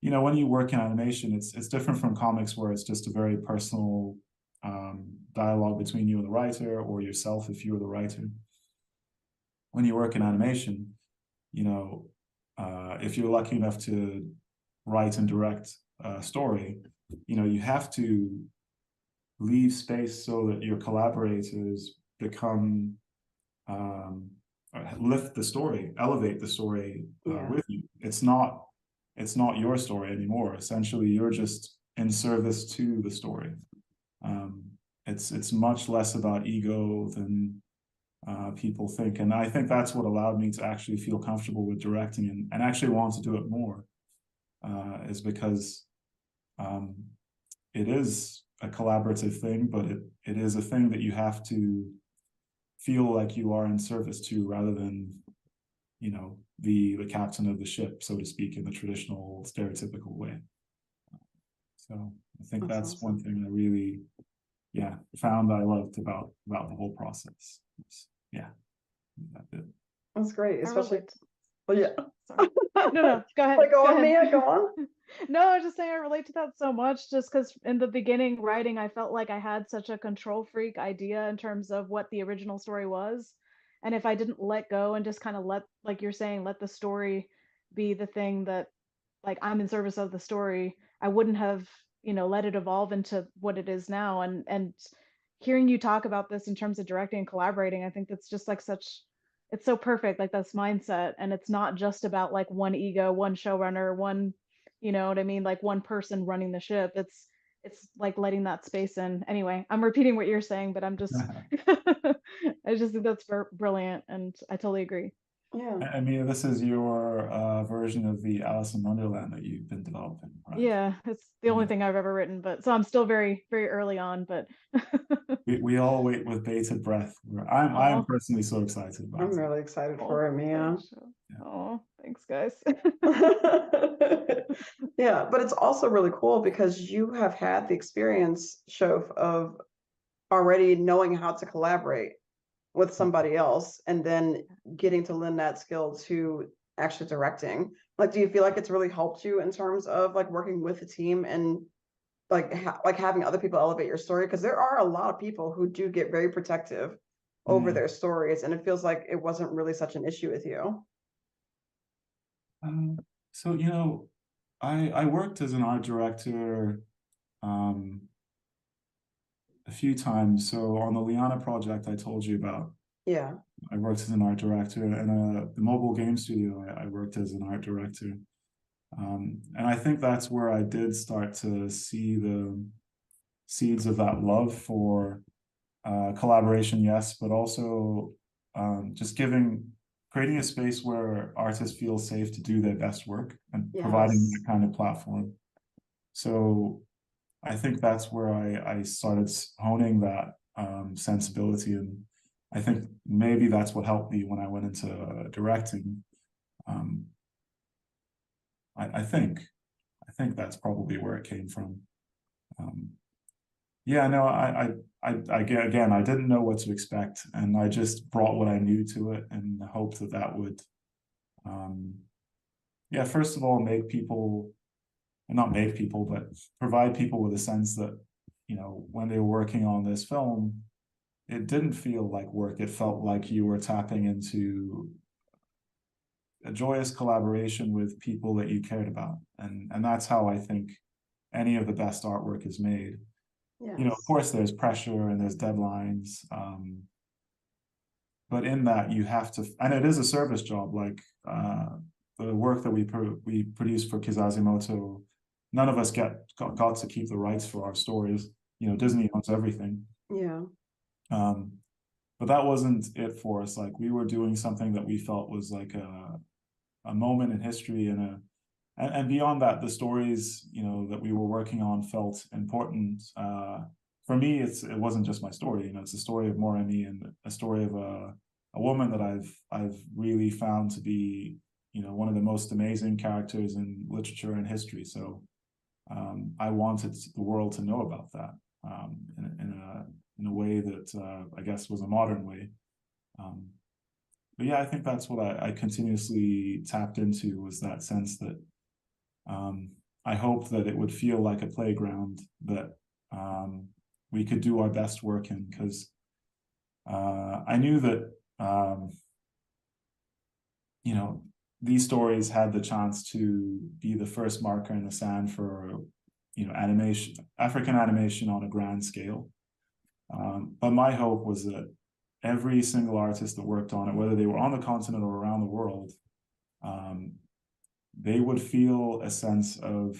when you work in animation, it's different from comics where it's just a very personal dialogue between you and the writer, or yourself if you're the writer. When you work in animation, if you're lucky enough to write and direct a story, you have to leave space so that your collaborators become lift the story, elevate the story with you. It's not your story anymore. Essentially, you're just in service to the story. It's much less about ego than people think, and I think that's what allowed me to actually feel comfortable with directing and actually want to do it more, is because it is a collaborative thing, but it is a thing that you have to feel like you are in service to, rather than the captain of the ship, so to speak, in the traditional stereotypical way. So I think that's awesome. One thing I really found I loved about the whole process. That's it. That's great, especially no, go ahead. Like, go on, Mia, go on. No, I was just saying I relate to that so much, just because in the beginning writing, I felt like I had such a control freak idea in terms of what the original story was. And if I didn't let go and just kind of like you're saying, let the story be the thing that, like, I'm in service of the story, I wouldn't have, let it evolve into what it is now. And hearing you talk about this in terms of directing and collaborating, I think that's just like it's so perfect, like this mindset. And it's not just about like one ego, one showrunner, one, you know what I mean? Like one person running the ship. It's like letting that space in. Anyway, I'm repeating what you're saying, but I'm just, I just think that's brilliant. And I totally agree. Yeah. I mean, this is your version of the Alice in Wonderland that you've been developing, right? Yeah, it's the only Yeah. thing I've ever written, but so I'm still very, very early on, but We all wait with bated breath. I'm oh, personally so excited about I'm it. really excited oh, for it, Mia. thanks. Oh, thanks, guys. Yeah, but it's also really cool because you have had the experience, Shof, of already knowing how to collaborate with somebody else and then getting to lend that skill to actually directing. Like, do you feel like it's really helped you in terms of like working with a team and like like having other people elevate your story? Because there are a lot of people who do get very protective over their stories, and it feels like it wasn't really such an issue with you. So, you know, I worked as an art director a few times. So on the Liana project I told you about, Yeah. I worked as an art director, and the mobile game studio, I worked as an art director. And I think that's where I did start to see the seeds of that love for collaboration, yes, but also just creating a space where artists feel safe to do their best work and providing Yes. that kind of platform. So I think that's where I started honing that sensibility, and I think maybe that's what helped me when I went into directing. I think that's probably where it came from. Yeah, no, I again, I didn't know what to expect, and I just brought what I knew to it and hoped that that would, yeah, first of all, not make people, but provide people with a sense that, you know, when they were working on this film, it didn't feel like work. It felt like you were tapping into a joyous collaboration with people that you cared about, and that's how I think any of the best artwork is made. Yes. You know, of course, there's pressure and there's deadlines, but in that you have to, and it is a service job. Like the work that we produce for Kizazi Moto, none of us got to keep the rights for our stories. You know, Disney owns everything. Yeah. But that wasn't it for us. Like, we were doing something that we felt was like a moment in history, and beyond that, the stories, you know, that we were working on felt important. For me, it wasn't just my story. You know, it's a story of Moremi and a story of a woman that I've really found to be, you know, one of the most amazing characters in literature and history. So I wanted the world to know about that in a way that I guess was a modern way. But yeah, I think that's what I continuously tapped into, was that sense that I hoped that it would feel like a playground that we could do our best work in, because I knew that you know, these stories had the chance to be the first marker in the sand for, you know, African animation on a grand scale. But my hope was that every single artist that worked on it, whether they were on the continent or around the world, they would feel a sense of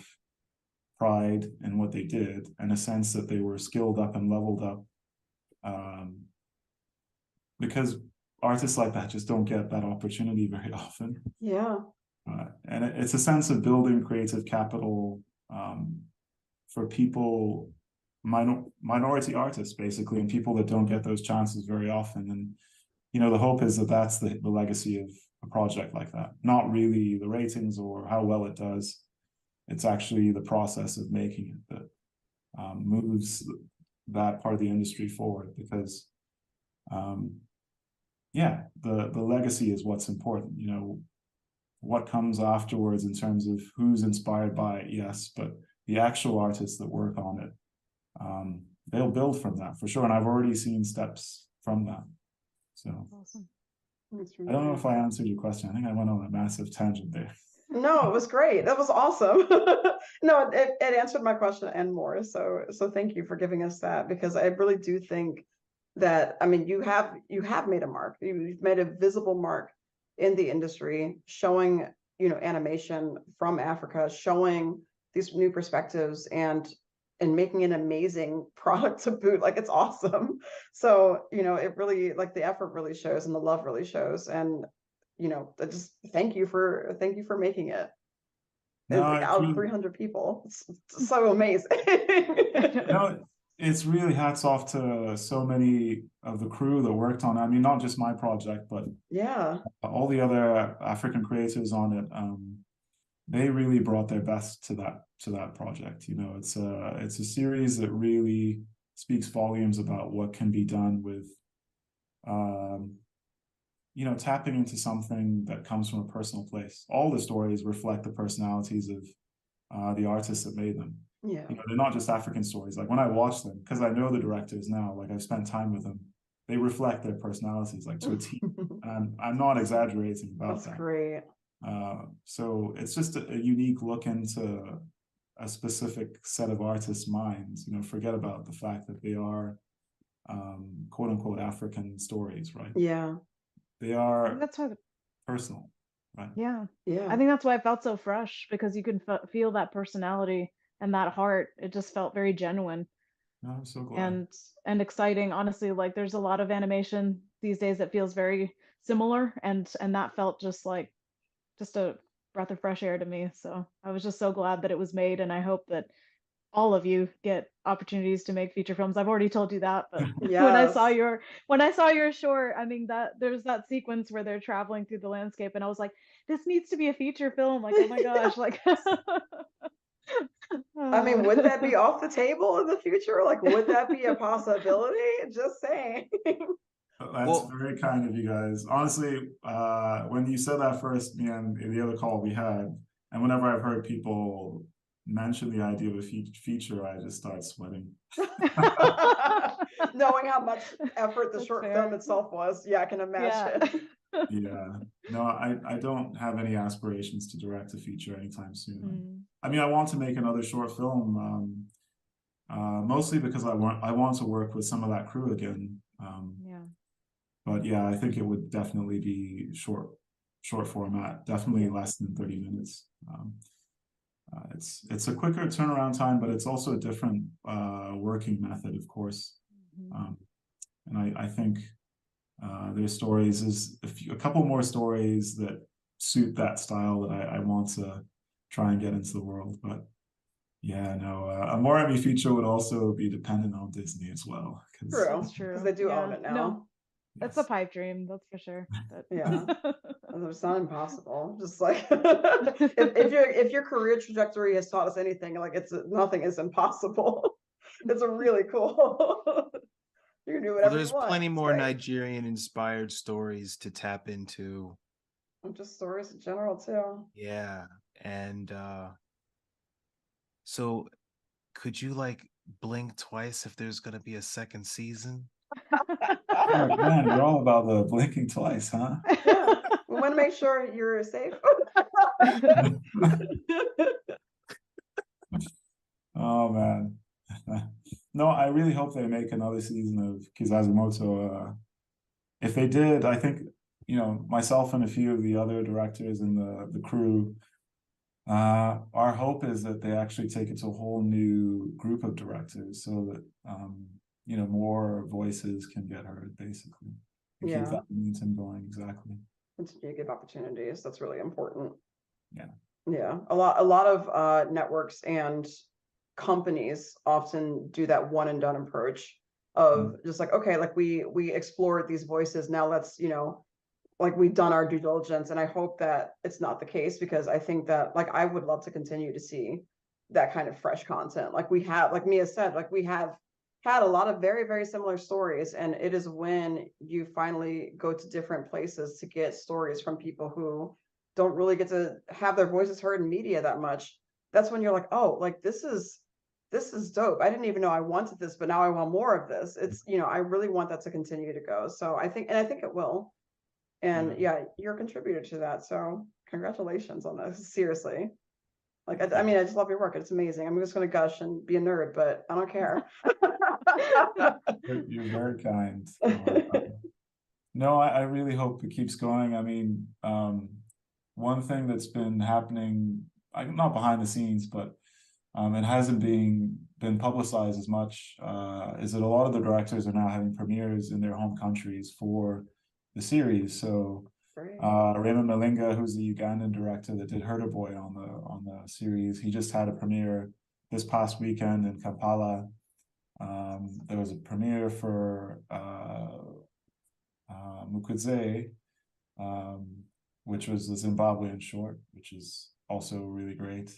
pride in what they did, and a sense that they were skilled up and leveled up, because artists like that just don't get that opportunity very often. Yeah. And it's a sense of building creative capital for people, minority artists, basically, and people that don't get those chances very often. And, you know, the hope is that that's the legacy of a project like that. Not really the ratings or how well it does. It's actually the process of making it that moves that part of the industry forward, because yeah, the legacy is what's important. You know, what comes afterwards in terms of who's inspired by it, yes, but the actual artists that work on it, they'll build from that for sure. And I've already seen steps from that. So Awesome. I don't know if I answered your question. I think I went on a massive tangent there. No, it was great. That was awesome. No, it answered my question and more. So thank you for giving us that, because I really do think that, I mean, you have made a mark. You've made a visible mark in the industry, showing, you know, animation from Africa, showing these new perspectives, and making an amazing product to boot. Like, it's awesome. So, you know, it really, like, the effort really shows and the love really shows. And you know, just thank you for making it. No, And like it's out of really, 300 people, it's so amazing. no, it's really hats off to so many of the crew that worked on it. I mean, not just my project, but Yeah. all the other African creators on it. They really brought their best to that project. You know, it's a series that really speaks volumes about what can be done with, you know, tapping into something that comes from a personal place. All the stories reflect the personalities of the artists that made them. Yeah. You know, they're not just African stories. Like when I watch them, because I know the directors now, like I've spent time with them, they reflect their personalities like to a T. And I'm not exaggerating about That's that. great. So it's just a unique look into a specific set of artists' minds. You know, forget about the fact that they are quote unquote African stories, right? Yeah. They are That's why, personal, right? yeah. Yeah. I think that's why it felt so fresh, because you can feel that personality and that heart. It just felt very genuine No, I'm so glad. and exciting. Honestly, like there's a lot of animation these days that feels very similar, and that felt just a breath of fresh air to me. So I was just so glad that it was made, and I hope that all of you get opportunities to make feature films. I've already told you that, but Yes. when I saw your short, I mean that there's that sequence where they're traveling through the landscape, and I was like, this needs to be a feature film. Like, oh my gosh, like. I mean, would that be off the table in the future? Like, would that be a possibility? Just saying. That's very kind of you guys. Honestly, when you said that first, me and the other call we had, and whenever I've heard people mention the idea of a feature, I just start sweating. Knowing how much effort the That's short fair. film itself was, yeah, I can imagine. Yeah, no, I don't have any aspirations to direct a feature anytime soon. Mm. I mean, I want to make another short film, mostly because I want to work with some of that crew again. Yeah. But yeah, I think it would definitely be short format, definitely less than 30 minutes. It's a quicker turnaround time, but it's also a different working method, of course. And I think there's stories, is a couple more stories that suit that style that I want to try and get into the world. But yeah, no, a Moremi feature would also be dependent on Disney as well. True, because they do own it now. No, it's a pipe dream, that's for sure. But... Yeah, it's not impossible. Just like if your career trajectory has taught us anything, like nothing is impossible. It's a really cool. You can do whatever there's you want. plenty more Nigerian inspired stories to tap into. And just stories in general too. Yeah, and so could you like blink twice if there's gonna be a second season? Oh, man, you're all about the blinking twice, huh? Yeah, we want to make sure you're safe. Oh man. No, I really hope they make another season of Kizazi Moto. If they did, I think, you know, myself and a few of the other directors and the crew, our hope is that they actually take it to a whole new group of directors, so that you know, more voices can get heard, basically, and keep that momentum going. Exactly. Continue to give opportunities. That's really important. Yeah. A lot of networks and companies often do that one and done approach of just like, okay, like we explored these voices, now let's, you know, like we've done our due diligence. And I hope that it's not the case, because I think that, like, I would love to continue to see that kind of fresh content. Like we have, like Mia said, like we have had a lot of very, very similar stories, and it is when you finally go to different places to get stories from people who don't really get to have their voices heard in media that much. That's when you're like, oh, like this is dope. I didn't even know I wanted this, but now I want more of this. It's, you know, I really want that to continue to go. So I think it will. And yeah, you're a contributor to that. So congratulations on this. Seriously. Like, I mean, I just love your work. It's amazing. I'm just going to gush and be a nerd, but I don't care. You're very kind. No, I really hope it keeps going. I mean, one thing that's been happening, not behind the scenes, but it hasn't been publicized as much, is that a lot of the directors are now having premieres in their home countries for the series. So great. Raymond Malinga, who's the Ugandan director that did Herder Boy on the series, he just had a premiere this past weekend in Kampala. There was a premiere for Mukudze, which was the Zimbabwean short, which is also really great.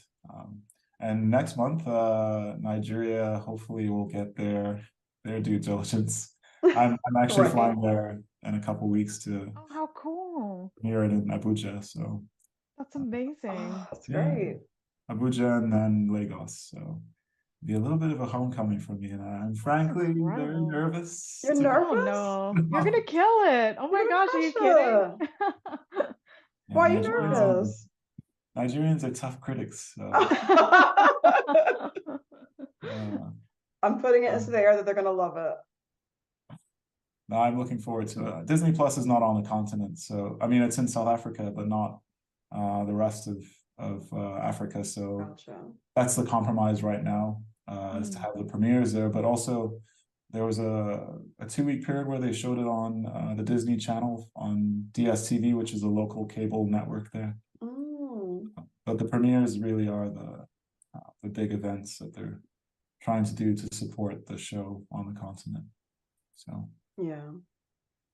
And next month, Nigeria hopefully will get their due diligence. I'm actually Right. flying there in a couple weeks to Oh, how cool. premiere it in Abuja. So That's amazing. Oh, that's yeah, great. Abuja and then Lagos. So be a little bit of a homecoming for me, and I'm frankly very incredible. nervous. You're to go. Oh nervous? no, you're gonna kill it. Oh my You're gosh, are you Patricia. kidding? Yeah, Why are you Nigerians, nervous? Nigerians are tough critics. So, I'm putting it into um, the air that they're gonna love it. no, I'm looking forward to it. Disney Plus is not on the continent, so I mean it's in South Africa, but not the rest of Africa. So Gotcha. that's the compromise right now, is to have the premieres there. But also, there was a 2-week period where they showed it on the Disney Channel on DSTV, which is a local cable network there. Mm. But the premieres really are the big events that they're trying to do to support the show on the continent. So Yeah.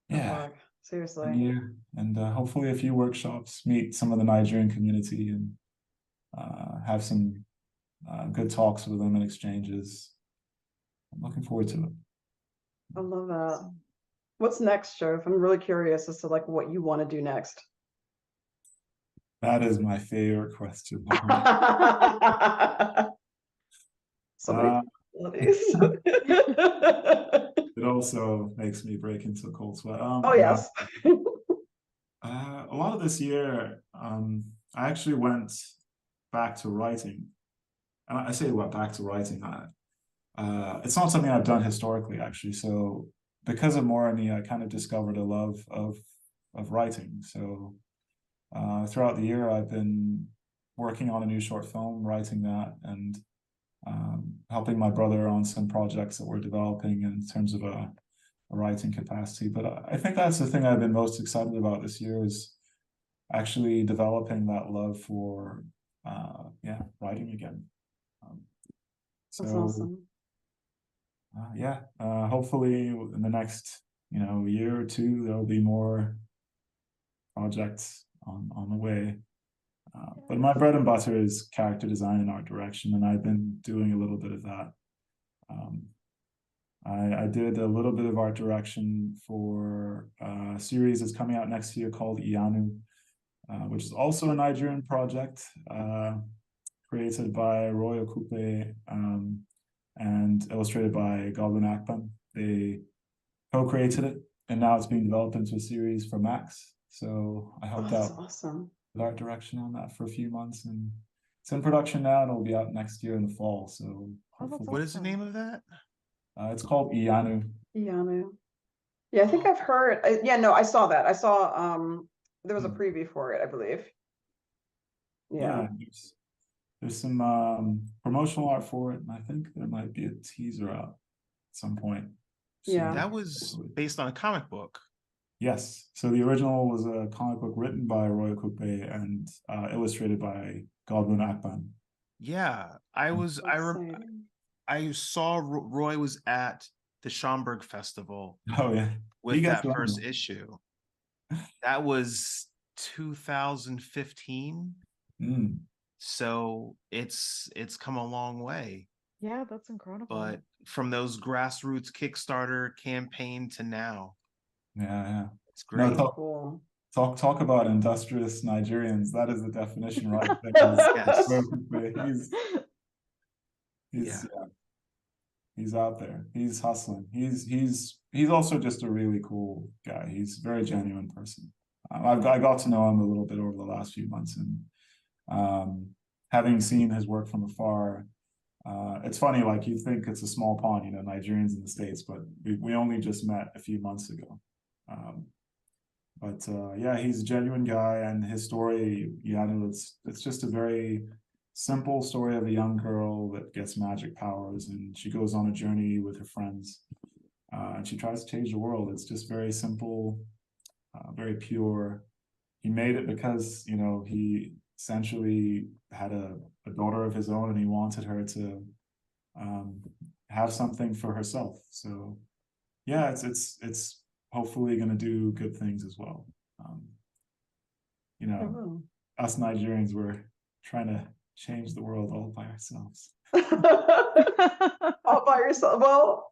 yeah, Fuck. Seriously. and hopefully a few workshops, meet some of the Nigerian community, and have some good talks with them and exchanges. I'm looking forward to it. I love that. What's next, Shof? I'm really curious as to like what you want to do next. That is my favorite question. So many possibilities. It also makes me break into a cold sweat. Oh yes. A lot of this year, I actually went back to writing, and I say went back to writing. It's not something I've done historically, actually. So because of Moremi, I kind of discovered a love of writing. So throughout the year, I've been working on a new short film, writing that, and helping my brother on some projects that we're developing in terms of a writing capacity. But I think that's the thing I've been most excited about this year, is actually developing that love for writing again. That's awesome. Hopefully in the next year or two there'll be more projects on the way. But my bread and butter is character design and art direction, and I've been doing a little bit of that. I did a little bit of art direction for a series that's coming out next year called Iyanu, which is also a Nigerian project, created by Araujo and illustrated by Goblin Akpan. They co-created it, and now it's being developed into a series for Max. So I helped out awesome. with art direction on that for a few months, and it's in production now, and it'll be out next year in the fall. So what is the name of that? It's called Iyanu. Iyanu. Yeah, I think I've heard. I saw that. I saw there was a preview for it, I believe. Yeah. There's some promotional art for it, and I think there might be a teaser out at some point. Yeah. That was based on a comic book. Yes. So the original was a comic book written by Roy Coupe and illustrated by Goblin Akpan. Yeah, I saw Roy was at the Schaumburg Festival. Oh yeah, with that first issue. That was 2015. So it's come a long way. Yeah, that's incredible. But from those grassroots Kickstarter campaign to now. Yeah. It's great. No, cool. Talk about industrious Nigerians. That is the definition right there. He's out there. He's hustling. He's also just a really cool guy. He's a very genuine person. I got to know him a little bit over the last few months, and having seen his work from afar, it's funny. Like, you think it's a small pond, Nigerians in the States, but we only just met a few months ago. He's a genuine guy, and his story, it's just a very simple story of a young girl that gets magic powers, and she goes on a journey with her friends, and she tries to change the world. It's just very simple, very pure, he made it because, you know, he essentially had a daughter of his own and he wanted her to have something for herself. So yeah, it's hopefully going to do good things as well. You know, us Nigerians, we're trying to change the world all by ourselves. All by yourself. Well,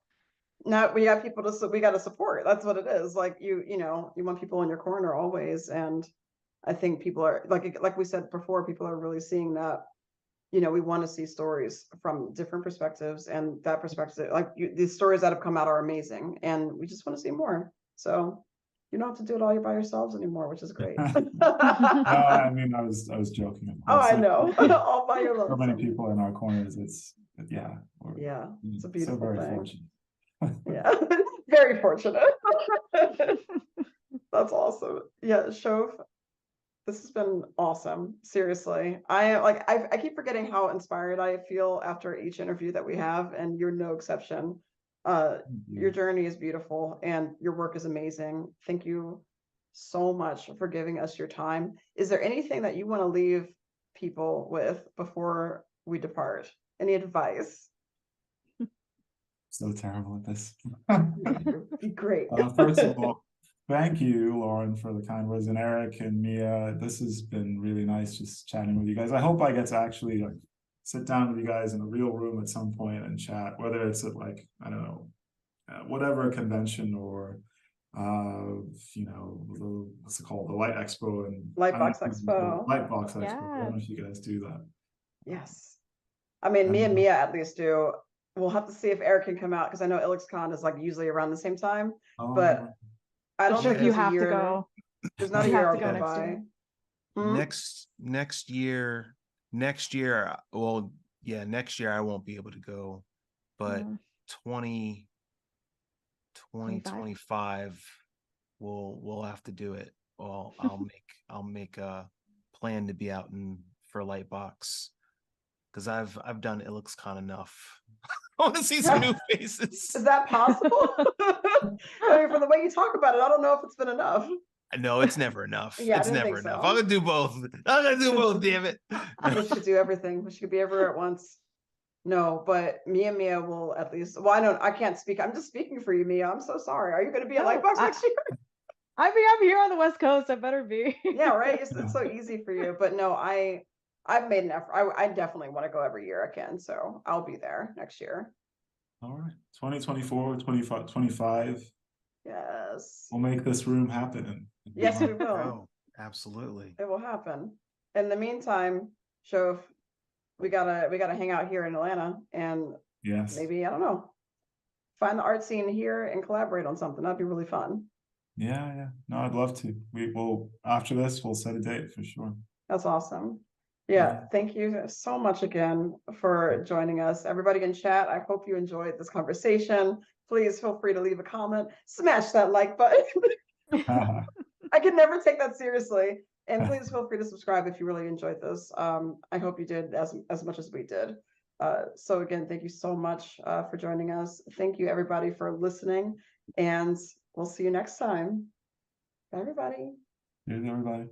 now we got people we got to support. That's what it is. Like you know, you want people in your corner always. And I think people are like we said before, people are really seeing that, you know, we want to see stories from different perspectives, and that perspective, like these stories that have come out are amazing, and we just want to see more. So you don't have to do it all by yourselves anymore, which is great. No, I mean, I was joking. Of course. Oh, I know. All by your So many lonesome. people in our corners. It's Yeah, it's a beautiful so very thing. fortunate. Yeah, very fortunate. That's awesome. Yeah, Shof, this has been awesome. Seriously, I keep forgetting how inspired I feel after each interview that we have, and you're no exception. Your journey is beautiful and your work is amazing. Thank you so much for giving us your time. Is there anything that you want to leave people with before we depart? Any advice? So terrible at this. Be great. First of all, thank you, Lauren, for the kind words, and Eric and Mia. This has been really nice just chatting with you guys. I hope I get to actually like sit down with you guys in a real room at some point and chat, whether it's at like, I don't know, whatever convention or you know, what's it called, the Light Expo and Lightbox Expo. Lightbox Expo. I don't know if you guys do that. Yes, I mean, me and Mia at least do. We'll have to see if Eric can come out, because I know IllexCon is like usually around the same time, but I don't think you have to go. There's not a year I'll go by. Next year, well, yeah, next year I won't be able to go, but 2025 we'll have to do it. Well, I'll make a plan to be out for Lightbox, because I've done IllexCon enough. I want to see some new faces. Is that possible? I mean, from the way you talk about it, I don't know if it's been enough. No, it's never enough. Yeah, it's never enough. I'm gonna do both. Damn it. We should do everything. We should be everywhere at once. No, but me and Mia will at least. Well, I can't speak. I'm just speaking for you, Mia. I'm so sorry. Are you going to be at Lightbox next year? I'm here on the West Coast. I better be. Yeah, right. It's so easy for you. But no, I've made an effort. I definitely want to go every year I can. So I'll be there next year. All right. 2024, 25. Yes. We'll make this room happen. Yes, we will. Oh, absolutely. It will happen. In the meantime, Shof, we gotta hang out here in Atlanta, and maybe, I don't know, find the art scene here and collaborate on something. That'd be really fun. Yeah. No, I'd love to. We will, after this, we'll set a date for sure. That's awesome. Yeah, thank you so much again for joining us. Everybody in chat, I hope you enjoyed this conversation. Please feel free to leave a comment, smash that like button. I can never take that seriously. And please feel free to subscribe if you really enjoyed this. I hope you did as much as we did. So again, thank you so much for joining us. Thank you everybody for listening, and we'll see you next time. Bye everybody. Cheers everybody.